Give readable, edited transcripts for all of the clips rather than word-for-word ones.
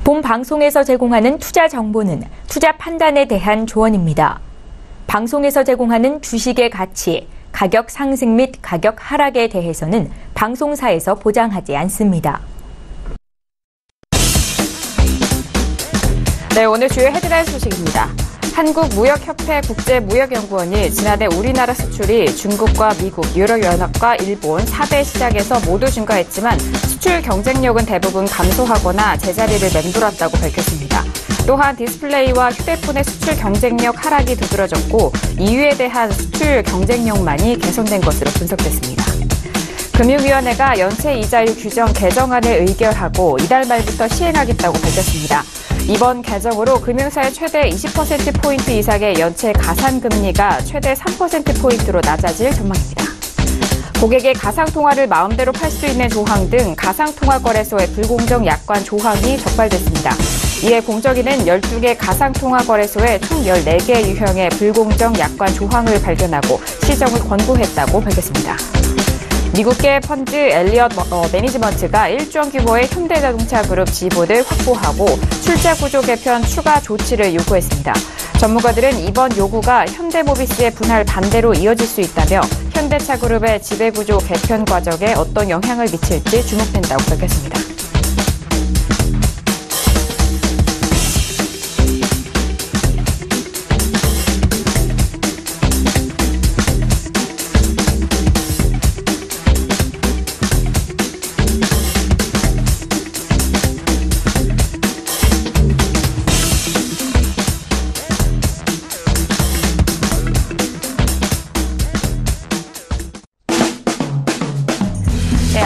본 방송에서 제공하는 투자 정보는 투자 판단에 대한 조언입니다. 방송에서 제공하는 주식의 가치, 가격 상승 및 가격 하락에 대해서는 방송사에서 보장하지 않습니다. 네, 오늘 주요 헤드라인 소식입니다. 한국무역협회 국제무역연구원이 지난해 우리나라 수출이 중국과 미국, 유럽연합과 일본 4대 시장에서 모두 증가했지만 수출 경쟁력은 대부분 감소하거나 제자리를 맴돌았다고 밝혔습니다. 또한 디스플레이와 휴대폰의 수출 경쟁력 하락이 두드러졌고 EU에 대한 수출 경쟁력만이 개선된 것으로 분석됐습니다. 금융위원회가 연체 이자율 규정 개정안을 의결하고 이달 말부터 시행하겠다고 밝혔습니다. 이번 개정으로 금융사의 최대 20%포인트 이상의 연체 가산금리가 최대 3%포인트로 낮아질 전망입니다. 고객의 가상통화를 마음대로 팔 수 있는 조항 등 가상통화거래소의 불공정 약관 조항이 적발됐습니다. 이에 공정위는 12개 가상통화거래소에 총 14개 유형의 불공정 약관 조항을 발견하고 시정을 권고했다고 밝혔습니다. 미국계 펀드 엘리엇 매니지먼트가 1조 원 규모의 현대자동차 그룹 지분을 확보하고 출자 구조 개편 추가 조치를 요구했습니다. 전문가들은 이번 요구가 현대모비스의 분할 반대로 이어질 수 있다며 현대차 그룹의 지배구조 개편 과정에 어떤 영향을 미칠지 주목된다고 밝혔습니다.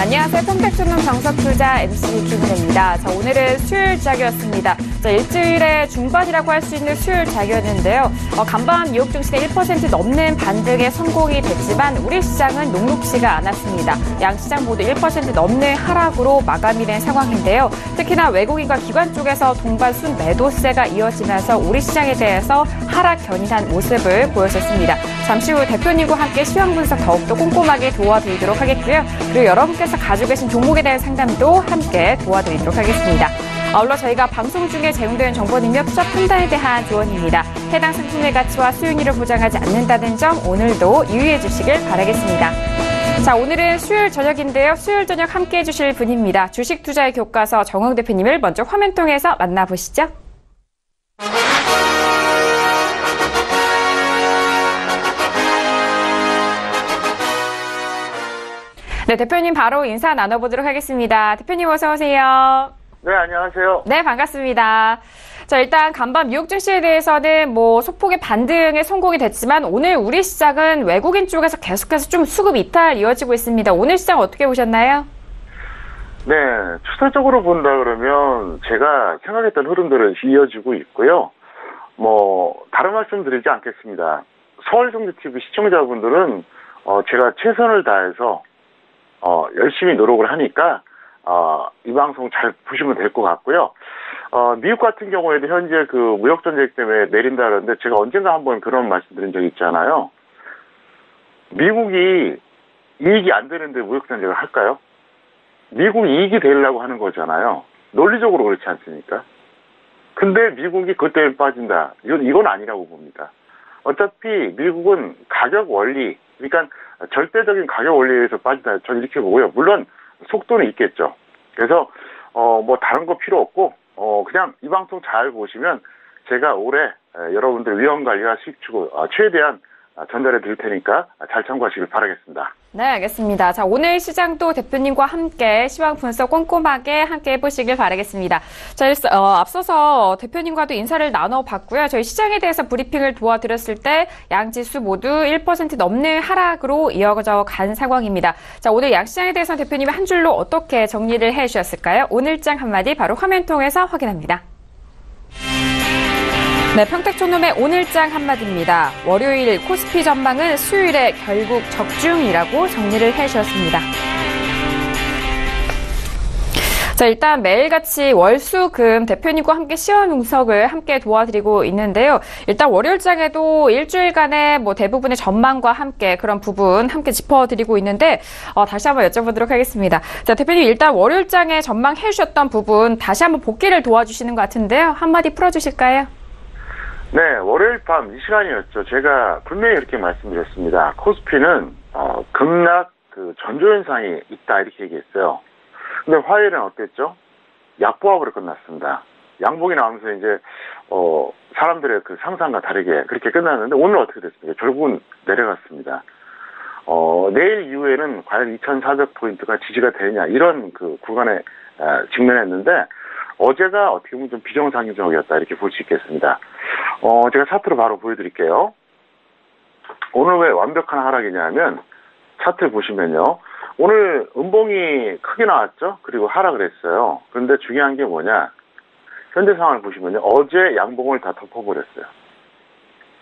안녕하세요. 평택증권 정석투자 MC 김은혜입니다. 자, 오늘은 수요일장이었습니다. 자, 일주일의 중반이라고 할 수 있는 수요일장이었는데요. 간밤 뉴욕 증시는 1% 넘는 반등에 성공이 됐지만 우리 시장은 녹록지가 않았습니다. 양 시장 모두 1% 넘는 하락으로 마감이 된 상황인데요. 특히나 외국인과 기관 쪽에서 동반 순매도세가 이어지면서 우리 시장에 대해서 하락 견인한 모습을 보였었습니다. 잠시 후 대표님과 함께 시황 분석 더욱더 꼼꼼하게 도와드리도록 하겠고요. 그리고 여러분께서 가지고 계신 종목에 대한 상담도 함께 도와드리도록 하겠습니다. 아울러 저희가 방송 중에 제공되는 정보는요, 투자 판단에 대한 조언입니다. 해당 상품의 가치와 수익률을 보장하지 않는다는 점 오늘도 유의해 주시길 바라겠습니다. 자, 오늘은 수요일 저녁인데요. 수요일 저녁 함께해 주실 분입니다. 주식 투자의 교과서 정웅 대표님을 먼저 화면 통해서 만나보시죠. 네, 대표님 바로 인사 나눠보도록 하겠습니다. 대표님 어서 오세요. 네, 안녕하세요. 네, 반갑습니다. 자, 일단 간밤 뉴욕 증시에 대해서는 소폭의 반등에 성공이 됐지만 오늘 우리 시장은 외국인 쪽에서 계속해서 좀 수급 이탈 이어지고 있습니다. 오늘 시장 어떻게 보셨나요? 네, 추세적으로 본다 그러면 제가 생각했던 흐름들은 이어지고 있고요. 다른 말씀 드리지 않겠습니다. 서울경제TV 시청자분들은 제가 최선을 다해서 열심히 노력을 하니까 이 방송 잘 보시면 될 것 같고요. 미국 같은 경우에도 현재 그 무역 전쟁 때문에 내린다 그러는데 제가 언젠가 한번 그런 말씀드린 적이 있잖아요. 미국이 이익이 안 되는데 무역 전쟁을 할까요? 미국이 이익이 되려고 하는 거잖아요. 논리적으로 그렇지 않습니까? 근데 미국이 그것 때문에 빠진다. 이건 아니라고 봅니다. 어차피 미국은 가격 원리, 그러니까 절대적인 가격 원리에 의해서 빠진다. 저는 이렇게 보고요. 물론 속도는 있겠죠. 그래서 다른 거 필요 없고 그냥 이 방송 잘 보시면 제가 올해 여러분들 위험 관리와 수익 추구 최대한 전달해 드릴 테니까 잘 참고하시길 바라겠습니다. 네, 알겠습니다. 자, 오늘 시장도 대표님과 함께 시황 분석 꼼꼼하게 함께 해보시길 바라겠습니다. 자, 앞서서 대표님과도 인사를 나눠봤고요. 저희 시장에 대해서 브리핑을 도와드렸을 때 양지수 모두 1% 넘는 하락으로 이어져 간 상황입니다. 자, 오늘 양시장에 대해서는 대표님이 한 줄로 어떻게 정리를 해주셨을까요? 오늘장 한마디 바로 화면 통해서 확인합니다. 네, 평택촌놈의 오늘장 한마디입니다. 월요일 코스피 전망은 수요일에 결국 적중이라고 정리를 해주셨습니다. 자, 일단 매일같이 월수금 대표님과 함께 시황 분석을 함께 도와드리고 있는데요. 일단 월요일장에도 일주일간의 뭐 대부분의 전망과 함께 그런 부분 함께 짚어드리고 있는데 다시 한번 여쭤보도록 하겠습니다. 자, 대표님 일단 월요일장에 전망해 주셨던 부분 다시 한번 복기를 도와주시는 것 같은데요. 한마디 풀어주실까요? 네, 월요일 밤 이 시간이었죠. 제가 분명히 이렇게 말씀드렸습니다. 코스피는 급락 전조현상이 있다 이렇게 얘기했어요. 근데 화요일은 어땠죠? 약보합으로 끝났습니다. 양봉이 나오면서 이제 사람들의 그 상상과 다르게 그렇게 끝났는데 오늘 어떻게 됐습니까? 결국은 내려갔습니다. 내일 이후에는 과연 2,400포인트가 지지가 되느냐 이런 그 구간에 직면했는데 어제가 어떻게 보면 좀 비정상적이었다 이렇게 볼 수 있겠습니다. 제가 차트로 바로 보여드릴게요. 오늘 왜 완벽한 하락이냐면 차트를 보시면요. 오늘 음봉이 크게 나왔죠. 그리고 하락을 했어요. 그런데 중요한 게 뭐냐. 현재 상황을 보시면요. 어제 양봉을 다 덮어버렸어요.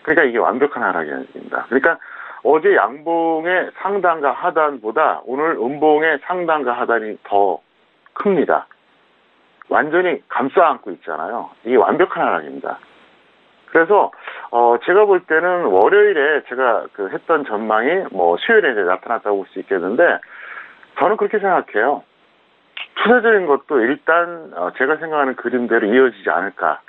그러니까 이게 완벽한 하락입니다. 그러니까 어제 양봉의 상단과 하단보다 오늘 음봉의 상단과 하단이 더 큽니다. 완전히 감싸 안고 있잖아요. 이게 완벽한 하락입니다. 그래서 제가 볼 때는 월요일에 제가 했던 전망이 뭐 수요일에 이제 나타났다고 볼 수 있겠는데 저는 그렇게 생각해요. 투자적인 것도 일단 제가 생각하는 그림대로 이어지지 않을까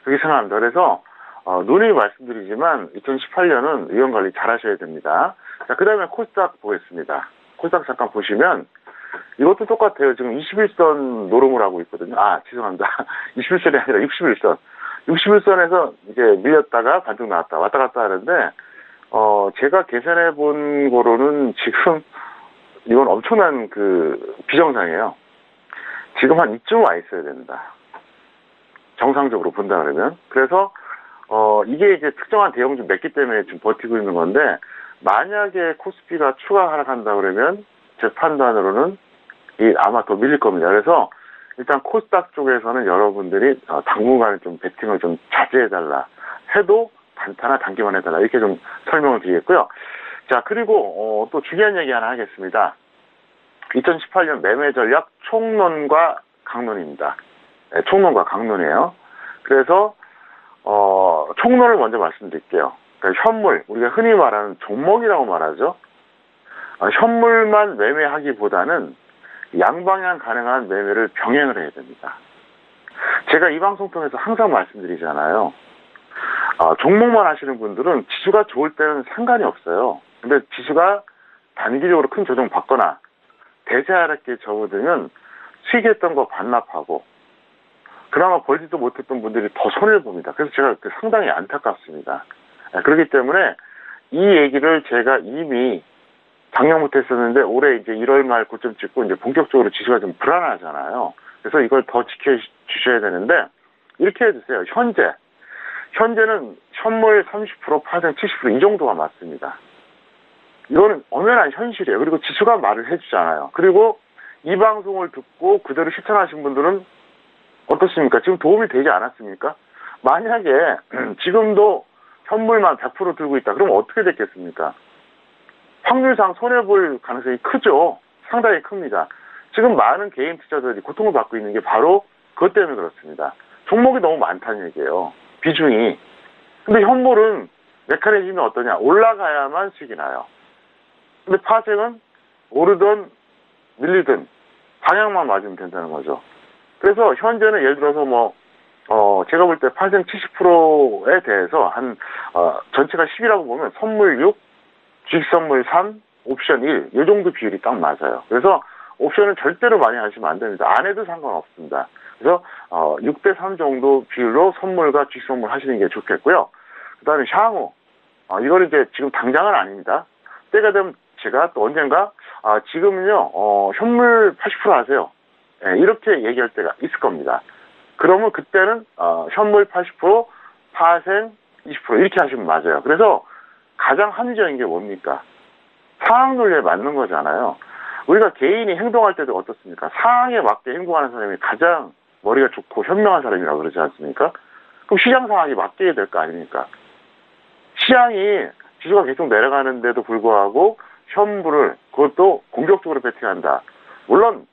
그렇게 생각합니다. 그래서 누누이 말씀드리지만 2018년은 위험관리 잘 하셔야 됩니다. 자, 그 다음에 코스닥 보겠습니다. 코스닥 잠깐 보시면 이것도 똑같아요. 지금 21선 노름을 하고 있거든요. 죄송합니다. 21선이 아니라 61선. 61선에서 이제 밀렸다가 반등 나왔다. 왔다 갔다 하는데, 제가 계산해 본 거로는 지금 이건 엄청난 비정상이에요. 지금 한 이쯤 와 있어야 된다. 정상적으로 본다 그러면. 그래서, 이게 이제 특정한 대형 좀 맺기 때문에 좀 버티고 있는 건데, 만약에 코스피가 추가 하락한다 그러면 제 판단으로는 아마 더 밀릴 겁니다. 그래서 일단 코스닥 쪽에서는 여러분들이 당분간 좀 베팅을 좀 자제해달라. 해도 단타나 단기만 해달라. 이렇게 좀 설명을 드리겠고요. 자, 그리고 또 중요한 얘기 하나 하겠습니다. 2018년 매매 전략 총론과 강론입니다. 네, 총론과 강론이에요. 그래서 총론을 먼저 말씀드릴게요. 그러니까 현물, 우리가 흔히 말하는 종목이라고 말하죠. 현물만 매매하기보다는 양방향 가능한 매매를 병행을 해야 됩니다. 제가 이 방송 통해서 항상 말씀드리잖아요. 종목만 하시는 분들은 지수가 좋을 때는 상관이 없어요. 근데 지수가 단기적으로 큰 조정 받거나 대세 하락기에 접어들면 수익했던 거 반납하고 그나마 벌지도 못했던 분들이 더 손해를 봅니다. 그래서 제가 상당히 안타깝습니다. 그렇기 때문에 이 얘기를 제가 이미 작년부터 했었는데 올해 이제 1월 말 고점 찍고 이제 본격적으로 지수가 좀 불안하잖아요. 그래서 이걸 더 지켜주셔야 되는데 이렇게 해주세요. 현재는 현물 30%, 파생 70% 이 정도가 맞습니다. 이거는 엄연한 현실이에요. 그리고 지수가 말을 해주잖아요. 그리고 이 방송을 듣고 그대로 실천하신 분들은 어떻습니까? 지금 도움이 되지 않았습니까? 만약에 지금도 현물만 100% 들고 있다. 그럼 어떻게 됐겠습니까? 확률상 손해볼 가능성이 크죠. 상당히 큽니다. 지금 많은 개인 투자자들이 고통을 받고 있는 게 바로 그것 때문에 그렇습니다. 종목이 너무 많다는 얘기예요. 비중이. 근데 현물은 메커니즘이 어떠냐. 올라가야만 수익이 나요. 근데 파생은 오르든 밀리든 방향만 맞으면 된다는 거죠. 그래서 현재는 예를 들어서 제가 볼 때 파생 70%에 대해서 전체가 10이라고 보면 선물 6, 주식선물 3, 옵션 1, 이 정도 비율이 딱 맞아요. 그래서 옵션은 절대로 많이 하시면 안 됩니다. 안 해도 상관없습니다. 그래서 6대 3 정도 비율로 선물과 주식선물 하시는 게 좋겠고요. 그 다음에 향후, 이거는 이제 지금 당장은 아닙니다. 때가 되면 제가 또 언젠가 지금은요 현물 80% 하세요. 네, 이렇게 얘기할 때가 있을 겁니다. 그러면 그때는 현물 80%, 파생 20% 이렇게 하시면 맞아요. 그래서 가장 합리적인 게 뭡니까? 상황 논리에 맞는 거잖아요. 우리가 개인이 행동할 때도 어떻습니까? 상황에 맞게 행동하는 사람이 가장 머리가 좋고 현명한 사람이라고 그러지 않습니까? 그럼 시장 상황이 맞게 될 거 아닙니까? 시장이 지수가 계속 내려가는데도 불구하고 현물을 그것도 공격적으로 베팅한다. 물론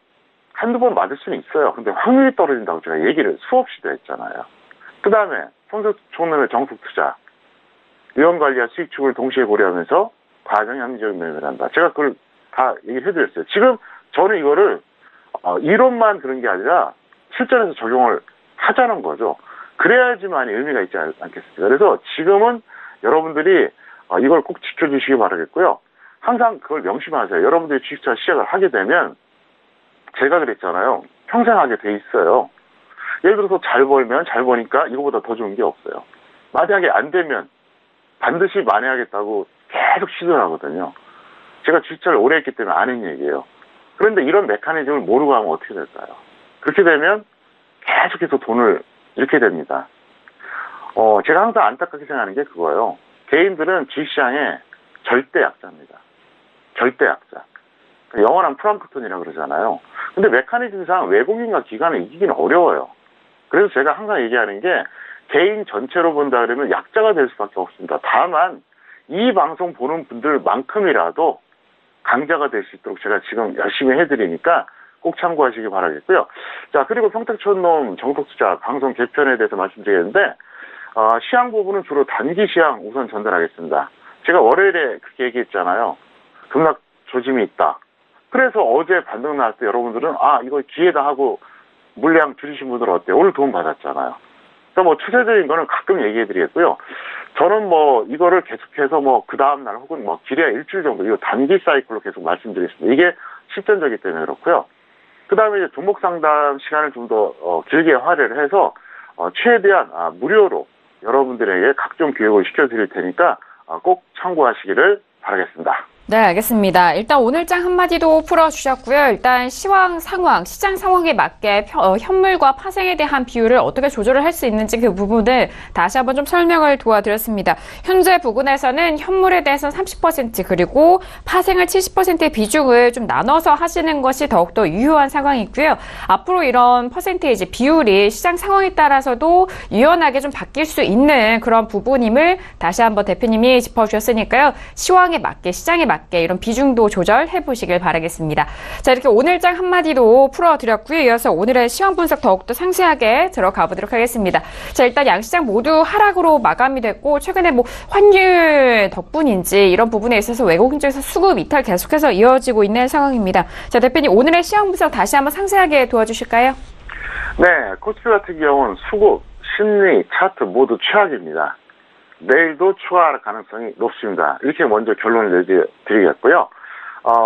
한두 번 맞을 수는 있어요. 근데 확률이 떨어진다고 제가 얘기를 수없이도 했잖아요. 그 다음에 손석총론의 정책투자, 위험관리와 수익 추구를 동시에 고려하면서 과정 합리적인 매매를 한다. 제가 그걸 다 얘기를 해드렸어요. 지금 저는 이거를 이론만 그런 게 아니라 실전에서 적용을 하자는 거죠. 그래야지만 의미가 있지 않겠습니까? 그래서 지금은 여러분들이 이걸 꼭 지켜주시기 바라겠고요. 항상 그걸 명심하세요. 여러분들이 주식투자 시작을 하게 되면 제가 그랬잖아요. 평생 하게 돼 있어요. 예를 들어서 잘 벌면 잘 버니까 이거보다 더 좋은 게 없어요. 만약에 안 되면 반드시 만회하겠다고 계속 시도를 하거든요. 제가 주식투자를 오래 했기 때문에 아는 얘기예요. 그런데 이런 메커니즘을 모르고 하면 어떻게 될까요? 그렇게 되면 계속해서 돈을 잃게 됩니다. 제가 항상 안타깝게 생각하는 게 그거예요. 개인들은 주식시장의 절대 약자입니다. 절대 약자. 영원한 플랑크톤이라고 그러잖아요. 근데 메커니즘상 외국인과 기관을 이기기는 어려워요. 그래서 제가 항상 얘기하는 게 개인 전체로 본다 그러면 약자가 될 수밖에 없습니다. 다만 이 방송 보는 분들만큼이라도 강자가 될 수 있도록 제가 지금 열심히 해드리니까 꼭 참고하시기 바라겠고요. 자, 그리고 평택촌놈 정독투자 방송 개편에 대해서 말씀드리겠는데 시황 부분은 주로 단기 시황 우선 전달하겠습니다. 제가 월요일에 그렇게 얘기했잖아요. 급락 조짐이 있다. 그래서 어제 반등 나왔을 때 여러분들은 이거 기회다 하고 물량 줄이신 분들은 어때요? 오늘 도움 받았잖아요. 그러니까 뭐 추세적인 거는 가끔 얘기해드리겠고요. 저는 뭐 이거를 계속해서 뭐 그 다음날 혹은 뭐 길어야 일주일 정도 이거 단기 사이클로 계속 말씀드리겠습니다. 이게 실전적이기 때문에 그렇고요. 그 다음에 이제 종목 상담 시간을 좀 더 길게 할애를 해서 최대한 무료로 여러분들에게 각종 교육을 시켜드릴 테니까 꼭 참고하시기를 바라겠습니다. 네, 알겠습니다. 일단 오늘장 한마디도 풀어주셨고요. 일단 시황 상황, 시장 상황에 맞게 현물과 파생에 대한 비율을 어떻게 조절을 할 수 있는지 그 부분을 다시 한번 좀 설명을 도와드렸습니다. 현재 부근에서는 현물에 대해서 30% 그리고 파생을 70%의 비중을 좀 나눠서 하시는 것이 더욱더 유효한 상황이고요. 앞으로 이런 퍼센테이지 비율이 시장 상황에 따라서도 유연하게 좀 바뀔 수 있는 그런 부분임을 다시 한번 대표님이 짚어주셨으니까요. 시황에 맞게, 시장에 맞게 이런 비중도 조절해 보시길 바라겠습니다. 자, 이렇게 오늘장 한마디도 풀어드렸고요. 이어서 오늘의 시황 분석 더욱더 상세하게 들어가 보도록 하겠습니다. 자, 일단 양시장 모두 하락으로 마감이 됐고 최근에 뭐 환율 덕분인지 이런 부분에 있어서 외국인 쪽에서 수급 이탈 계속해서 이어지고 있는 상황입니다. 자, 대표님 오늘의 시황 분석 다시 한번 상세하게 도와주실까요? 네, 코스피 같은 경우는 수급, 심리, 차트 모두 최악입니다. 내일도 추가 하락 가능성이 높습니다. 이렇게 먼저 결론을 내드리겠고요.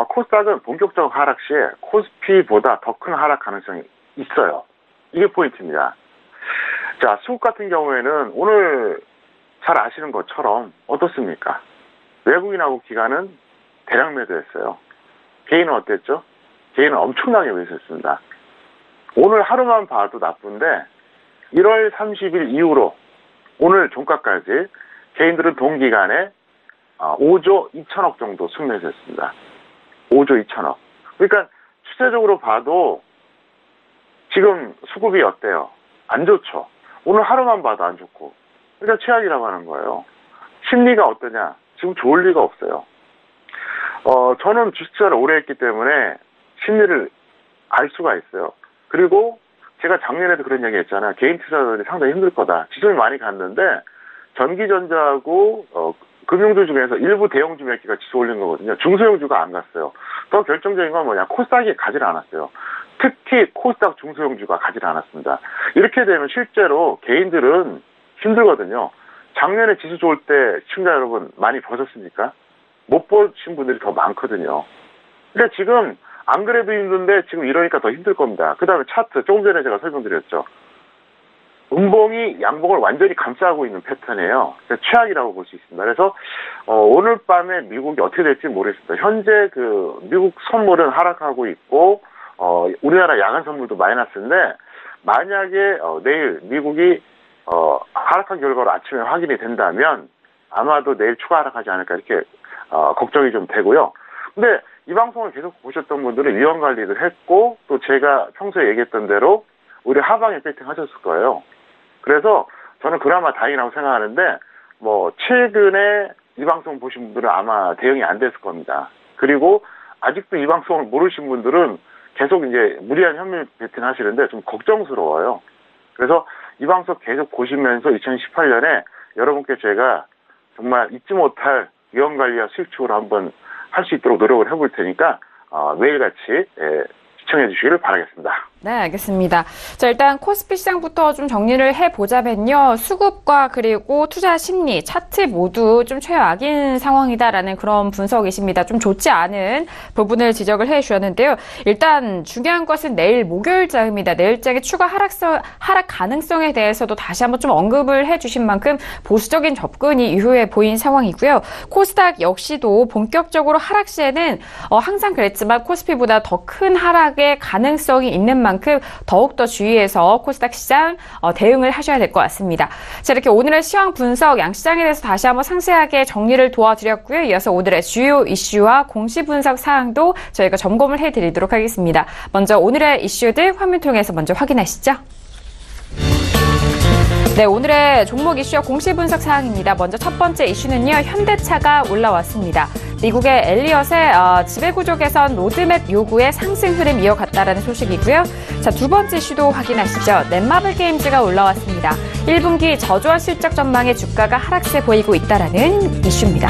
코스닥은 본격적 하락 시에 코스피보다 더 큰 하락 가능성이 있어요. 이게 포인트입니다. 자, 수급 같은 경우에는 오늘 잘 아시는 것처럼 어떻습니까? 외국인하고 기관은 대량 매도했어요. 개인은 어땠죠? 개인은 엄청나게 매수했습니다. 오늘 하루만 봐도 나쁜데 1월 30일 이후로 오늘 종가까지 개인들은 동기간에 5조 2천억 정도 순매수했습니다. 5조 2천억. 그러니까 추세적으로 봐도 지금 수급이 어때요? 안 좋죠. 오늘 하루만 봐도 안 좋고. 그러니까 최악이라고 하는 거예요. 심리가 어떠냐? 지금 좋을 리가 없어요. 저는 주식투자를 오래 했기 때문에 심리를 알 수가 있어요. 그리고 제가 작년에도 그런 얘기 했잖아요. 개인 투자자들이 상당히 힘들 거다. 지수를 많이 갔는데 전기전자하고 금융주 중에서 일부 대형주 몇 개가 지수 올린 거거든요. 중소형주가 안 갔어요. 더 결정적인 건 뭐냐. 코스닥이 가지 않았어요. 특히 코스닥 중소형주가 가지 않았습니다. 이렇게 되면 실제로 개인들은 힘들거든요. 작년에 지수 좋을 때 시청자 여러분 많이 보셨습니까? 못 보신 분들이 더 많거든요. 그러니까 지금 안 그래도 힘든데 지금 이러니까 더 힘들 겁니다. 그 다음에 차트 조금 전에 제가 설명드렸죠. 음봉이 양봉을 완전히 감싸고 있는 패턴이에요. 최악이라고 볼 수 있습니다. 그래서 오늘 밤에 미국이 어떻게 될지 모르겠습니다. 현재 그 미국 선물은 하락하고 있고 우리나라 야간 선물도 마이너스인데 만약에 내일 미국이 하락한 결과로 아침에 확인이 된다면 아마도 내일 추가 하락하지 않을까 이렇게 걱정이 좀 되고요. 근데 이 방송을 계속 보셨던 분들은 위험 관리를 했고 또 제가 평소에 얘기했던 대로 우리 하방에 배팅 하셨을 거예요. 그래서 저는 그나마 다행이라고 생각하는데 뭐 최근에 이 방송 보신 분들은 아마 대응이 안 됐을 겁니다. 그리고 아직도 이 방송을 모르신 분들은 계속 이제 무리한 현물 배팅하시는데 좀 걱정스러워요. 그래서 이 방송 계속 보시면서 2018년에 여러분께 제가 정말 잊지 못할 위험관리와 수익 추구를 한번 할 수 있도록 노력을 해볼 테니까 매일같이 시청해 주시기를 바라겠습니다. 네, 알겠습니다. 자, 일단 코스피 시장부터 좀 정리를 해보자면요. 수급과 그리고 투자 심리, 차트 모두 좀 최악인 상황이다라는 그런 분석이십니다. 좀 좋지 않은 부분을 지적을 해주셨는데요. 일단 중요한 것은 내일 목요일장입니다. 내일장의 추가 하락 가능성에 대해서도 다시 한번 좀 언급을 해주신 만큼 보수적인 접근이 이후에 보인 상황이고요. 코스닥 역시도 본격적으로 하락 시에는 항상 그랬지만 코스피보다 더 큰 하락의 가능성이 있는 만큼 더욱더 주의해서 코스닥 시장 대응을 하셔야 될 것 같습니다. 자, 이렇게 오늘의 시황 분석, 양시장에 대해서 다시 한번 상세하게 정리를 도와드렸고요. 이어서 오늘의 주요 이슈와 공시 분석 사항도 저희가 점검을 해드리도록 하겠습니다. 먼저 오늘의 이슈들 화면 통해서 먼저 확인하시죠. 네, 오늘의 종목 이슈와 공시 분석 사항입니다. 먼저 첫 번째 이슈는요, 현대차가 올라왔습니다. 미국의 엘리엇의 지배구조 개선 로드맵 요구의 상승 흐름 이어갔다라는 소식이고요. 자, 두 번째 이슈도 확인하시죠. 넷마블 게임즈가 올라왔습니다. 1분기 저조한 실적 전망에 주가가 하락세 보이고 있다라는 이슈입니다.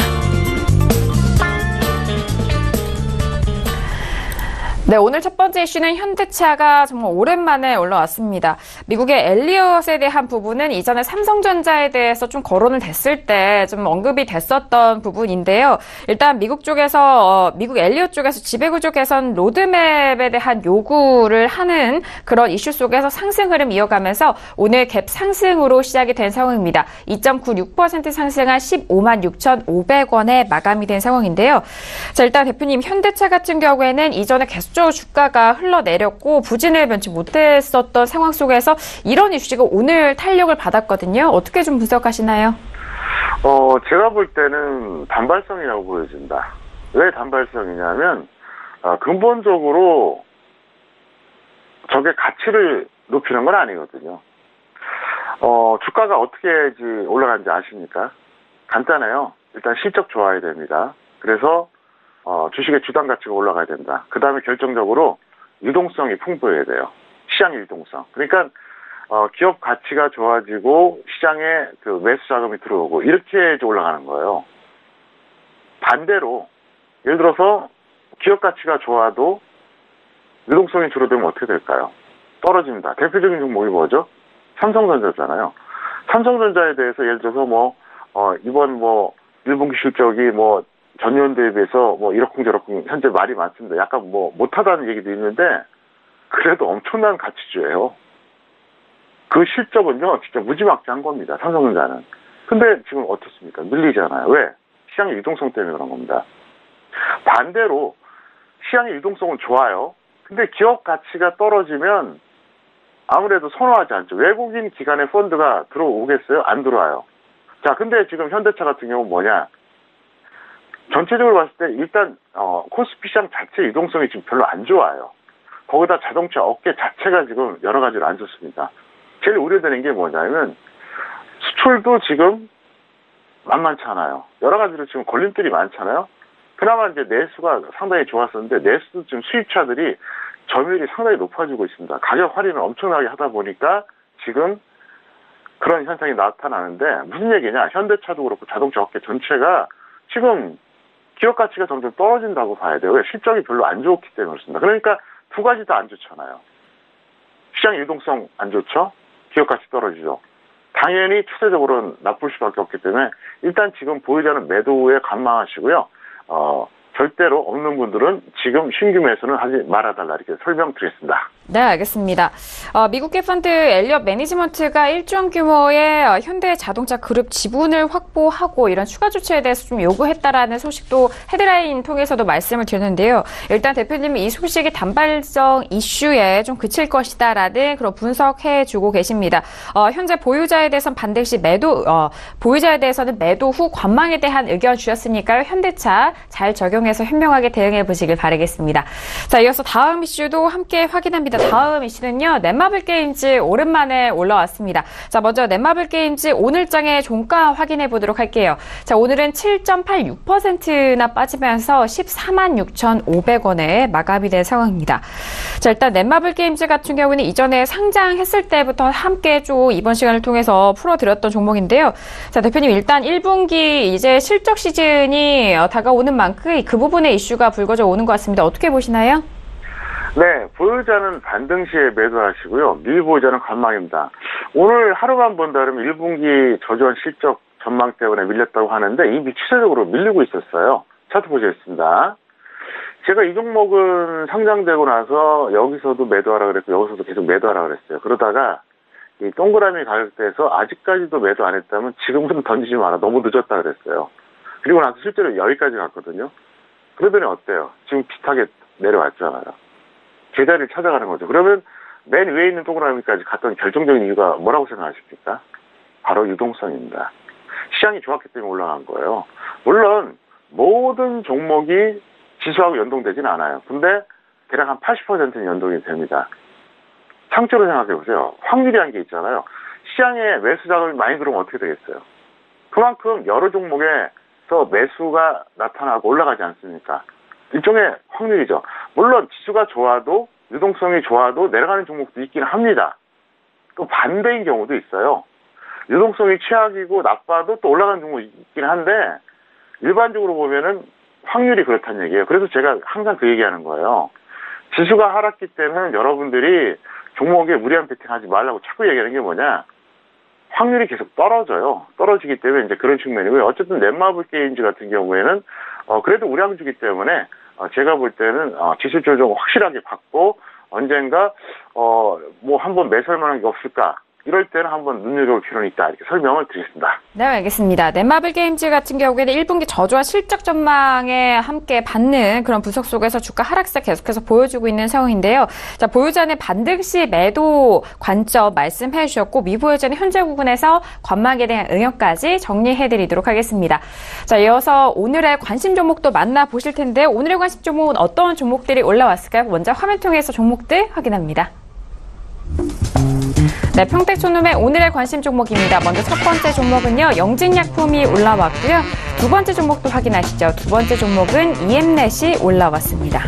네, 오늘 첫 번째 이슈는 현대차가 정말 오랜만에 올라왔습니다. 미국의 엘리엇에 대한 부분은 이전에 삼성전자에 대해서 좀 거론을 됐을 때 좀 언급이 됐었던 부분인데요. 일단 미국 쪽에서 미국 엘리엇 쪽에서 지배구조 개선 로드맵에 대한 요구를 하는 그런 이슈 속에서 상승 흐름 이어가면서 오늘 갭 상승으로 시작이 된 상황입니다. 2.96% 상승한 15만 6,500원에 마감이 된 상황인데요. 자, 일단 대표님, 현대차 같은 경우에는 이전에 계속적으로 주가가 흘러내렸고 부진을 면치 못했었던 상황 속에서 이런 이슈가 오늘 탄력을 받았거든요. 어떻게 좀 분석하시나요? 제가 볼 때는 단발성이라고 보여진다. 왜 단발성이냐면 근본적으로 저게 가치를 높이는 건 아니거든요. 주가가 어떻게 올라가는지 아십니까? 간단해요. 일단 실적 좋아야 됩니다. 그래서 주식의 주당 가치가 올라가야 된다. 그 다음에 결정적으로 유동성이 풍부해야 돼요. 시장의 유동성. 그러니까 기업 가치가 좋아지고 시장에 그 매수 자금이 들어오고 이렇게 올라가는 거예요. 반대로 예를 들어서 기업 가치가 좋아도 유동성이 줄어들면 어떻게 될까요? 떨어집니다. 대표적인 종목이 뭐죠? 삼성전자잖아요. 삼성전자에 대해서 예를 들어서 이번 1분기 실적이 전년 대비해서 이러쿵저러쿵 현재 말이 많습니다. 약간 못하다는 얘기도 있는데 그래도 엄청난 가치주예요. 그 실적은요 진짜 무지막지한 겁니다. 삼성전자는. 근데 지금 어떻습니까? 밀리잖아요. 왜? 시장의 유동성 때문에 그런 겁니다. 반대로 시장의 유동성은 좋아요. 근데 기업 가치가 떨어지면 아무래도 선호하지 않죠. 외국인 기관의 펀드가 들어오겠어요? 안 들어와요. 자, 근데 지금 현대차 같은 경우는 뭐냐? 전체적으로 봤을 때 일단 코스피 시장 자체 유동성이 지금 별로 안 좋아요. 거기다 자동차 업계 자체가 지금 여러 가지로 안 좋습니다. 제일 우려되는 게 뭐냐면 수출도 지금 만만치 않아요. 여러 가지로 지금 걸림돌이 많잖아요. 그나마 이제 내수가 상당히 좋았었는데 내수 지금 수입차들이 점유율이 상당히 높아지고 있습니다. 가격 할인을 엄청나게 하다 보니까 지금 그런 현상이 나타나는데 무슨 얘기냐? 현대차도 그렇고 자동차 업계 전체가 지금 기업 가치가 점점 떨어진다고 봐야 돼요. 왜? 실적이 별로 안 좋기 때문에 그렇습니다. 그러니까 두 가지 다 안 좋잖아요. 시장 유동성 안 좋죠? 기업 가치 떨어지죠. 당연히 추세적으로는 나쁠 수밖에 없기 때문에 일단 지금 보유자는 매도에 관망하시고요. 절대로 없는 분들은 지금 신규 매수는 하지 말아달라 이렇게 설명드리겠습니다. 네, 알겠습니다. 미국계 펀드 엘리엇 매니지먼트가 일정 규모의 현대 자동차 그룹 지분을 확보하고 이런 추가 조치에 대해서 좀 요구했다라는 소식도 헤드라인 통해서도 말씀을 드렸는데요. 일단 대표님이 이 소식이 단발성 이슈에 좀 그칠 것이다라는 그런 분석해주고 계십니다. 현재 보유자에 대해서는 반드시 보유자에 대해서는 매도 후 관망에 대한 의견 주셨으니까요. 현대차 잘 적용해서 현명하게 대응해 보시길 바라겠습니다. 자, 이어서 다음 이슈도 함께 확인합니다. 다음 이슈는요. 넷마블 게임즈 오랜만에 올라왔습니다. 자, 먼저 넷마블 게임즈 오늘장의 종가 확인해 보도록 할게요. 자, 오늘은 7.86%나 빠지면서 146,500원에 마감이 된 상황입니다. 자, 일단 넷마블 게임즈 같은 경우는 이전에 상장했을 때부터 함께 쭉 이번 시간을 통해서 풀어드렸던 종목인데요. 자, 대표님 일단 1분기 이제 실적 시즌이 다가오는 만큼 그 부분의 이슈가 불거져 오는 것 같습니다. 어떻게 보시나요? 네, 보유자는 반등 시에 매도하시고요. 미보유자는 관망입니다. 오늘 하루만 본다 그러면 1분기 저조한 실적 전망 때문에 밀렸다고 하는데 이미 추세적으로 밀리고 있었어요. 차트 보시겠습니다. 제가 이 종목은 상장되고 나서 여기서도 매도하라 그랬고 여기서도 계속 매도하라 그랬어요. 그러다가 이 동그라미 가격대에서 아직까지도 매도 안 했다면 지금부터 던지지 마라. 너무 늦었다 그랬어요. 그리고 나서 실제로 여기까지 갔거든요. 그러더니 어때요? 지금 비슷하게 내려왔잖아요. 제자리를 찾아가는 거죠. 그러면 맨 위에 있는 동그라미까지 갔던 결정적인 이유가 뭐라고 생각하십니까? 바로 유동성입니다. 시장이 좋았기 때문에 올라간 거예요. 물론 모든 종목이 지수하고 연동되진 않아요. 근데 대략 한 80%는 연동이 됩니다. 상체로 생각해 보세요. 확률이라는 게 있잖아요. 시장에 매수 자금이 많이 들어오면 어떻게 되겠어요? 그만큼 여러 종목에서 매수가 나타나고 올라가지 않습니까? 일종의 확률이죠. 물론 지수가 좋아도 유동성이 좋아도 내려가는 종목도 있긴 합니다. 또 반대인 경우도 있어요. 유동성이 최악이고 나빠도 또 올라가는 종목이 있긴 한데 일반적으로 보면은 확률이 그렇다는 얘기예요. 그래서 제가 항상 그 얘기하는 거예요. 지수가 하락기 때문에 여러분들이 종목에 무리한 베팅하지 말라고 자꾸 얘기하는 게 뭐냐. 확률이 계속 떨어져요. 떨어지기 때문에 이제 그런 측면이고요. 어쨌든 넷마블 게임즈 같은 경우에는 그래도 우량주기 때문에 제가 볼 때는 지수 조정 확실하게 받고 언젠가 뭐 한번 매수할 만한 게 없을까? 이럴 때는 한번 눈여겨볼 필요는 있다. 이렇게 설명을 드리겠습니다. 네, 알겠습니다. 넷마블 게임즈 같은 경우에는 1분기 저조한 실적 전망에 함께 받는 그런 분석 속에서 주가 하락세 계속해서 보여주고 있는 상황인데요. 자, 보유자는 반등 시 매도 관점 말씀해 주셨고 미보유자는 현재 부분에서 관망에 대한 응역까지 정리해 드리도록 하겠습니다. 자, 이어서 오늘의 관심 종목도 만나보실 텐데요. 오늘의 관심 종목은 어떤 종목들이 올라왔을까요? 먼저 화면 통해서 종목들 확인합니다. 네, 평택촌놈의 오늘의 관심 종목입니다. 먼저 첫 번째 종목은요, 영진약품이 올라왔고요. 두 번째 종목도 확인하시죠. 두 번째 종목은 이엠넷이 올라왔습니다.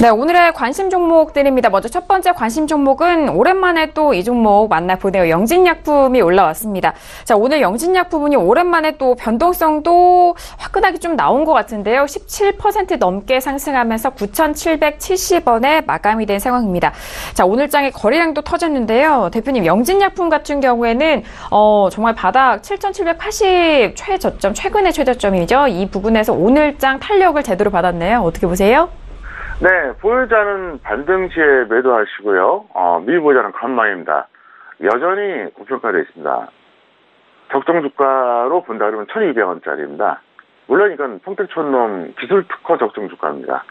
네, 오늘의 관심 종목들입니다. 먼저 첫 번째 관심 종목은 오랜만에 또 이 종목 만나보네요. 영진약품이 올라왔습니다. 자, 오늘 영진약품은 오랜만에 또 변동성도 화끈하게 좀 나온 것 같은데요. 17% 넘게 상승하면서 9,770원에 마감이 된 상황입니다. 자, 오늘장의 거래량도 터졌는데요. 대표님, 영진약품 같은 경우에는 정말 바닥 7,780 최저점, 최근의 최저점이죠. 이 부분에서 오늘장 탄력을 제대로 받았네요. 어떻게 보세요? 네, 보유자는 반등 시에 매도하시고요. 미보유자는 관망입니다. 여전히 고평가되어 있습니다. 적정 주가로 본다 그러면 1,200원짜리입니다. 물론 이건 평택촌놈 기술 특허 적정 주가입니다.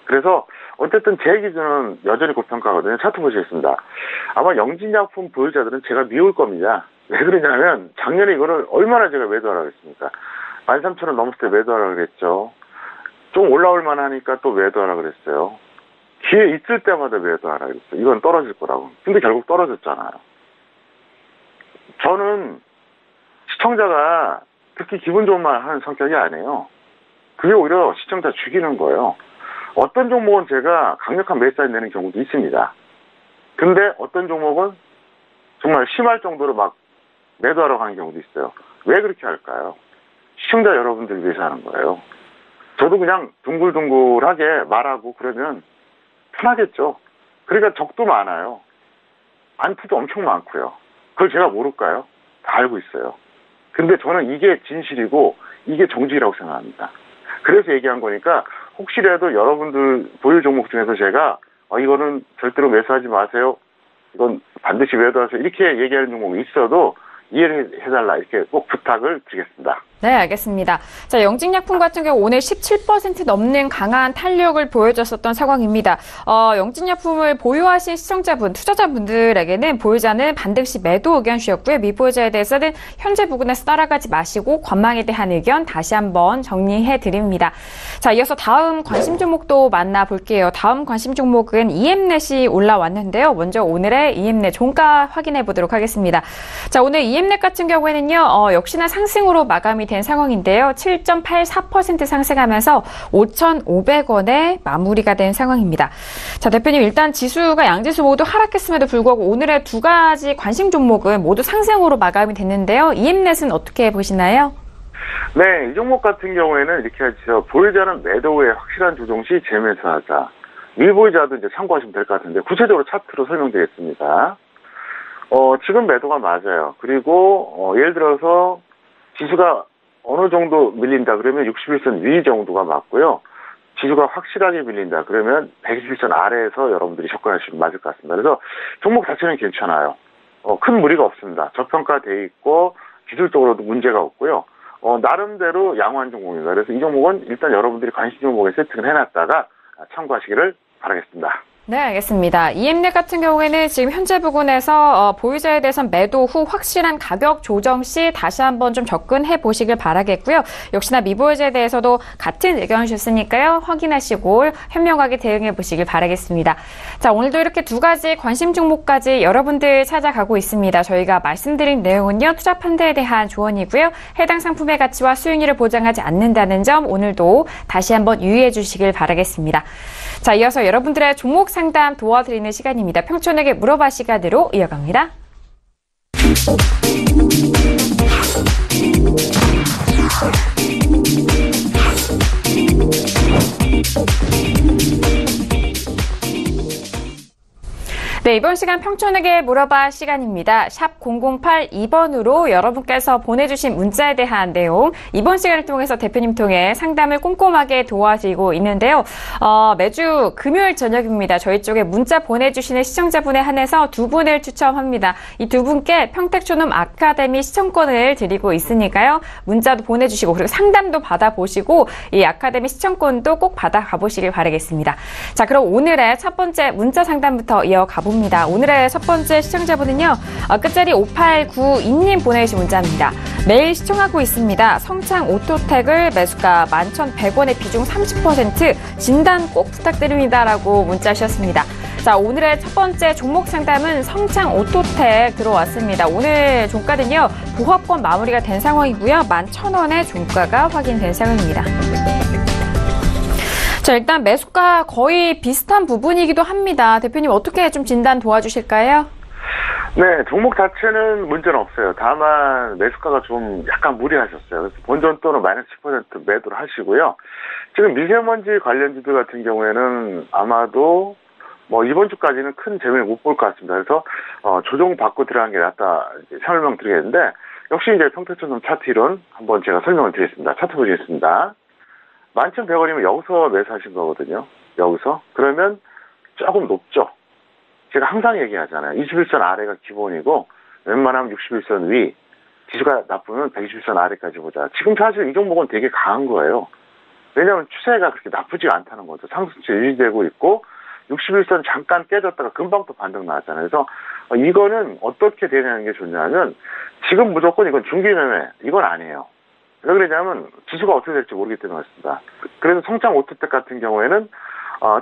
그래서 어쨌든 제 기준은 여전히 고평가거든요. 차트 보시겠습니다. 아마 영진약품 보유자들은 제가 미울 겁니다. 왜 그러냐면 작년에 이거를 얼마나 제가 매도하라고 했습니까? 13,000원 넘었을 때 매도하라고 그랬죠. 좀 올라올 만하니까 또 매도하라 그랬어요. 기회 있을 때마다 매도하라 그랬어요. 이건 떨어질 거라고. 근데 결국 떨어졌잖아요. 저는 시청자가 특히 기분 좋은 말 하는 성격이 아니에요. 그게 오히려 시청자 죽이는 거예요. 어떤 종목은 제가 강력한 매수를 내는 경우도 있습니다. 근데 어떤 종목은 정말 심할 정도로 막 매도하러 가는 경우도 있어요. 왜 그렇게 할까요? 시청자 여러분들 위해서 하는 거예요. 저도 그냥 둥글둥글하게 말하고 그러면 편하겠죠. 그러니까 적도 많아요. 안티도 엄청 많고요. 그걸 제가 모를까요? 다 알고 있어요. 근데 저는 이게 진실이고 이게 정직이라고 생각합니다. 그래서 얘기한 거니까 혹시라도 여러분들 보유 종목 중에서 제가 이거는 절대로 매수하지 마세요. 이건 반드시 매도하세요. 이렇게 얘기하는 종목이 있어도 이해를 해달라 이렇게 꼭 부탁을 드리겠습니다. 네, 알겠습니다. 자, 영직약품 같은 경우 오늘 17% 넘는 강한 탄력을 보여줬었던 상황입니다. 영직약품을 보유하신 시청자분, 투자자분들에게는 보유자는 반드시 매도 의견 주셨고요. 미보유자에 대해서는 현재 부근에서 따라가지 마시고 관망에 대한 의견 다시 한번 정리해 드립니다. 자, 이어서 다음 관심 종목도 만나볼게요. 다음 관심 종목은 EM넷이 올라왔는데요. 먼저 오늘의 EM넷 종가 확인해 보도록 하겠습니다. 자, 오늘 EM넷 같은 경우에는요, 역시나 상승으로 마감이 된 상황인데요. 7.84% 상승하면서 5,500원에 마무리가 된 상황입니다. 자, 대표님, 일단 지수가 양지수 모두 하락했음에도 불구하고 오늘의 두 가지 관심 종목은 모두 상승으로 마감이 됐는데요. EM넷은 어떻게 보시나요? 네, 이 종목 같은 경우에는 이렇게 하죠. 보유자는 매도 후에 확실한 조정 시 재매수하자. 미보유자도 이제 참고하시면 될 것 같은데 구체적으로 차트로 설명드리겠습니다. 지금 매도가 맞아요. 그리고 예를 들어서 지수가 어느 정도 밀린다 그러면 61선 위 정도가 맞고요. 지수가 확실하게 밀린다 그러면 121선 아래에서 여러분들이 접근하시면 맞을 것 같습니다. 그래서 종목 자체는 괜찮아요. 큰 무리가 없습니다. 저평가돼 있고 기술적으로도 문제가 없고요. 나름대로 양호한 종목입니다. 그래서 이 종목은 일단 여러분들이 관심 종목에 세팅을 해놨다가 참고하시기를 바라겠습니다. 네, 알겠습니다. EM넷 같은 경우에는 지금 현재 부근에서 보유자에 대해서는 매도 후 확실한 가격 조정 시 다시 한번 좀 접근해 보시길 바라겠고요. 역시나 미보유자에 대해서도 같은 의견을 주셨으니까요. 확인하시고 현명하게 대응해 보시길 바라겠습니다. 자, 오늘도 이렇게 두 가지 관심 종목까지 여러분들 찾아가고 있습니다. 저희가 말씀드린 내용은요, 투자 판단에 대한 조언이고요. 해당 상품의 가치와 수익률을 보장하지 않는다는 점 오늘도 다시 한번 유의해 주시길 바라겠습니다. 자, 이어서 여러분들의 종목 상담 도와드리는 시간입니다. 평촌에게 물어봐 시간으로 이어갑니다. 네, 이번 시간 평촌에게 물어봐 시간입니다. 샵 0082번으로 여러분께서 보내주신 문자에 대한 내용, 이번 시간을 통해서 대표님 통해 상담을 꼼꼼하게 도와드리고 있는데요. 매주 금요일 저녁입니다. 저희 쪽에 문자 보내주시는 시청자분에 한해서 두 분을 추첨합니다. 이 두 분께 평택초놈 아카데미 시청권을 드리고 있으니까요. 문자도 보내주시고 그리고 상담도 받아보시고 이 아카데미 시청권도 꼭 받아가보시길 바라겠습니다. 자, 그럼 오늘의 첫 번째 문자 상담부터 이어가봅니다. 오늘의 첫 번째 시청자분은요, 끝자리 5892님 보내주신 문자입니다. 매일 시청하고 있습니다. 성창 오토텍을 매수가 11,100원에 비중 30% 진단 꼭 부탁드립니다라고 문자 주셨습니다. 자, 오늘의 첫 번째 종목 상담은 성창 오토텍 들어왔습니다. 오늘 종가는요, 보합권 마무리가 된 상황이고요. 11,000원의 종가가 확인된 상황입니다. 자, 일단 매수가 거의 비슷한 부분이기도 합니다. 대표님 어떻게 좀 진단 도와주실까요? 네, 종목 자체는 문제는 없어요. 다만 매수가가 좀 약간 무리하셨어요. 그래서 본전 또는 마이너스 10% 매도를 하시고요. 지금 미세먼지 관련주들 같은 경우에는 아마도 이번 주까지는 큰 재미를 못 볼 것 같습니다. 그래서 조정 받고 들어간 게 낫다 설명드리겠는데, 역시 이제 평택초점 차트 이론 한번 제가 설명을 드리겠습니다. 차트 보시겠습니다. 11,100원이면 여기서 매수하신 거거든요. 여기서. 그러면 조금 높죠. 제가 항상 얘기하잖아요. 21선 아래가 기본이고 웬만하면 61선 위, 지수가 나쁘면 121선 아래까지 보자. 지금 사실 이 종목은 되게 강한 거예요. 왜냐하면 추세가 그렇게 나쁘지가 않다는 거죠. 상승세 유지되고 있고 61선 잠깐 깨졌다가 금방 또 반등 나왔잖아요. 그래서 이거는 어떻게 되냐는 게 좋냐면, 지금 무조건 이건 중기매매, 이건 아니에요. 왜 그러냐면 지수가 어떻게 될지 모르기 때문에 그렇습니다. 그래서 성창 오토텍 같은 경우에는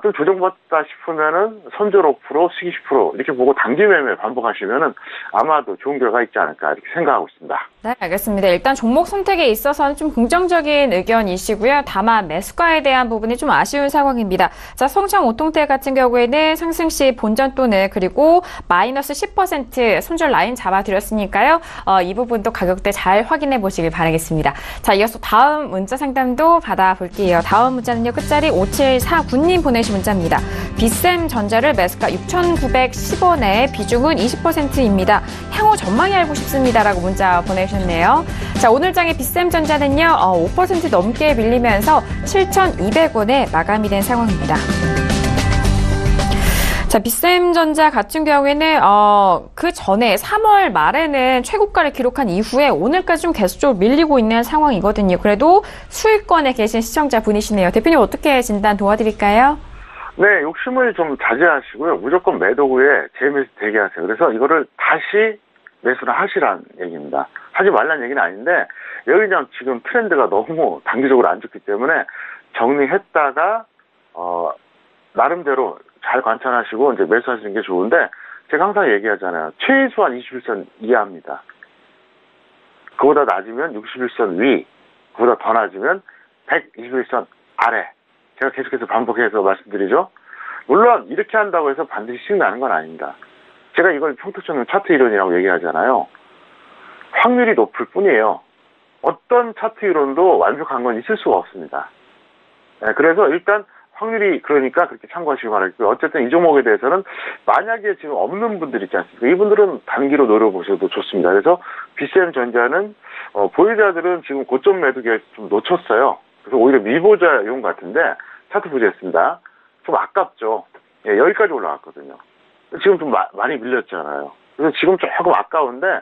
좀 조정받다 싶으면은 선절 5%, 수익 10% 이렇게 보고 단기 매매 반복하시면은 아마도 좋은 결과 있지 않을까 이렇게 생각하고 있습니다. 네, 알겠습니다. 일단 종목 선택에 있어서는 좀 긍정적인 의견이시고요. 다만 매수가에 대한 부분이 좀 아쉬운 상황입니다. 자, 성창 오토텍 같은 경우에는 상승 시 본전 또는 그리고 마이너스 10% 손절 라인 잡아드렸으니까요. 이 부분도 가격대 잘 확인해 보시길 바라겠습니다. 자, 이어서 다음 문자 상담도 받아볼게요. 다음 문자는요, 끝자리 5749님 보내신 문자입니다. 빗셈전자를 매수가 6,910원에 비중은 20%입니다. 향후 전망이 알고 싶습니다라고 문자 보내주셨네요. 자, 오늘 장의 빗셈전자는요, 5% 넘게 밀리면서 7,200원에 마감이 된 상황입니다. 자, 비쌤전자 같은 경우에는 그 전에 3월 말에는 최고가를 기록한 이후에 오늘까지 좀 계속적으로 밀리고 있는 상황이거든요. 그래도 수익권에 계신 시청자분이시네요. 대표님 어떻게 진단 도와드릴까요? 네, 욕심을 좀 자제하시고요. 무조건 매도 후에 재매수 대기하세요. 그래서 이거를 다시 매수를 하시라는 얘기입니다. 하지 말라는 얘기는 아닌데 여기 지금 트렌드가 너무 단기적으로 안 좋기 때문에 정리했다가 나름대로 잘 관찰하시고 이제 매수하시는 게 좋은데 제가 항상 얘기하잖아요. 최소한 21선 이하입니다. 그보다 낮으면 61선 위, 그보다 더 낮으면 121선 아래. 제가 계속해서 반복해서 말씀드리죠. 물론 이렇게 한다고 해서 반드시 수익 나는 건 아닙니다. 제가 이걸 평균적인 차트 이론이라고 얘기하잖아요. 확률이 높을 뿐이에요. 어떤 차트 이론도 완벽한 건 있을 수가 없습니다. 네, 그래서 일단 확률이 그러니까 그렇게 참고하시기 바라겠고요. 어쨌든 이 종목에 대해서는 만약에 지금 없는 분들 있지 않습니까? 이분들은 단기로 노려보셔도 좋습니다. 그래서 비쌤전자는 보유자들은 지금 고점 매도 기회를 좀 놓쳤어요. 그래서 오히려 미보자용 같은데 차트 보겠습니다. 좀 아깝죠. 예, 여기까지 올라갔거든요. 지금 좀 많이 밀렸잖아요. 그래서 지금 조금 아까운데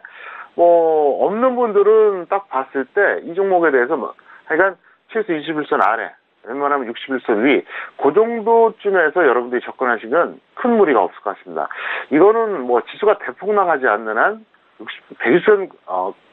없는 분들은 딱 봤을 때 이 종목에 대해서 하여간 최소 21선 아래, 웬만하면 61선 위, 그 정도쯤에서 여러분들이 접근하시면 큰 무리가 없을 것 같습니다. 이거는 지수가 대폭 나가지 않는 한 120선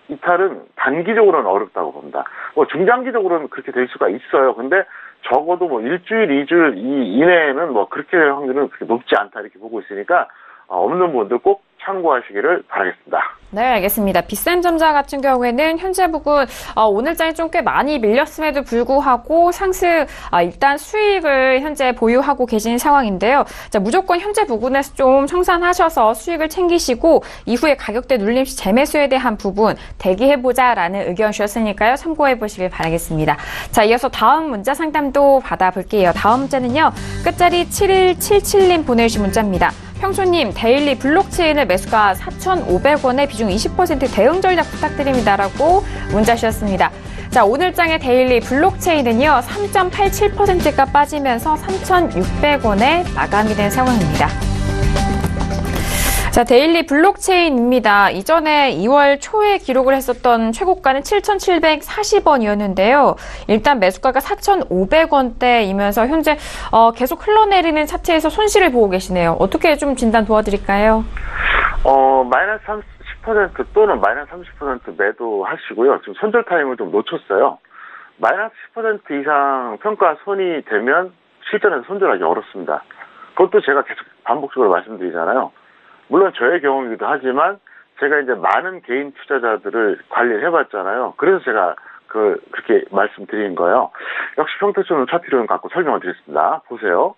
이탈은 단기적으로는 어렵다고 봅니다. 중장기적으로는 그렇게 될 수가 있어요. 근데 적어도 일주일, 2주일 이내에는 그렇게 될 확률은 그렇게 높지 않다 이렇게 보고 있으니까 없는 분들 꼭 참고하시기를 바라겠습니다. 네, 알겠습니다. 비쌤전자 같은 경우에는 현재 부분 오늘장이 좀 꽤 많이 밀렸음에도 불구하고 상승 일단 수익을 현재 보유하고 계신 상황인데요. 자, 무조건 현재 부분에서 좀 청산하셔서 수익을 챙기시고 이후에 가격대 눌림 시 재매수에 대한 부분 대기해보자라는 의견 주셨으니까요. 참고해보시길 바라겠습니다. 자, 이어서 다음 문자 상담도 받아볼게요. 다음 문자는요. 끝자리 7177님 보내주신 문자입니다. 평소님, 데일리 블록체인을 매수가 4,500원에 비중 20% 대응 전략 부탁드립니다라고 문자 주셨습니다. 자, 오늘장의 데일리 블록체인은요, 3.87%가 빠지면서 3,600원에 마감이 된 상황입니다. 자, 데일리 블록체인입니다. 이전에 2월 초에 기록을 했었던 최고가는 7,740원이었는데요. 일단 매수가가 4,500원대이면서 현재 계속 흘러내리는 차트에서 손실을 보고 계시네요. 어떻게 좀 진단 도와드릴까요? 마이너스 30% 또는 마이너스 30% 매도하시고요. 지금 손절 타임을 좀 놓쳤어요. 마이너스 10% 이상 평가 손이 되면 실전에서 손절하기 어렵습니다. 그것도 제가 계속 반복적으로 말씀드리잖아요. 물론 저의 경우이기도 하지만 제가 이제 많은 개인 투자자들을 관리를 해봤잖아요. 그래서 제가 그렇게 말씀드린 거예요. 역시 평택촌은 차트를 갖고 설명을 드렸습니다. 보세요.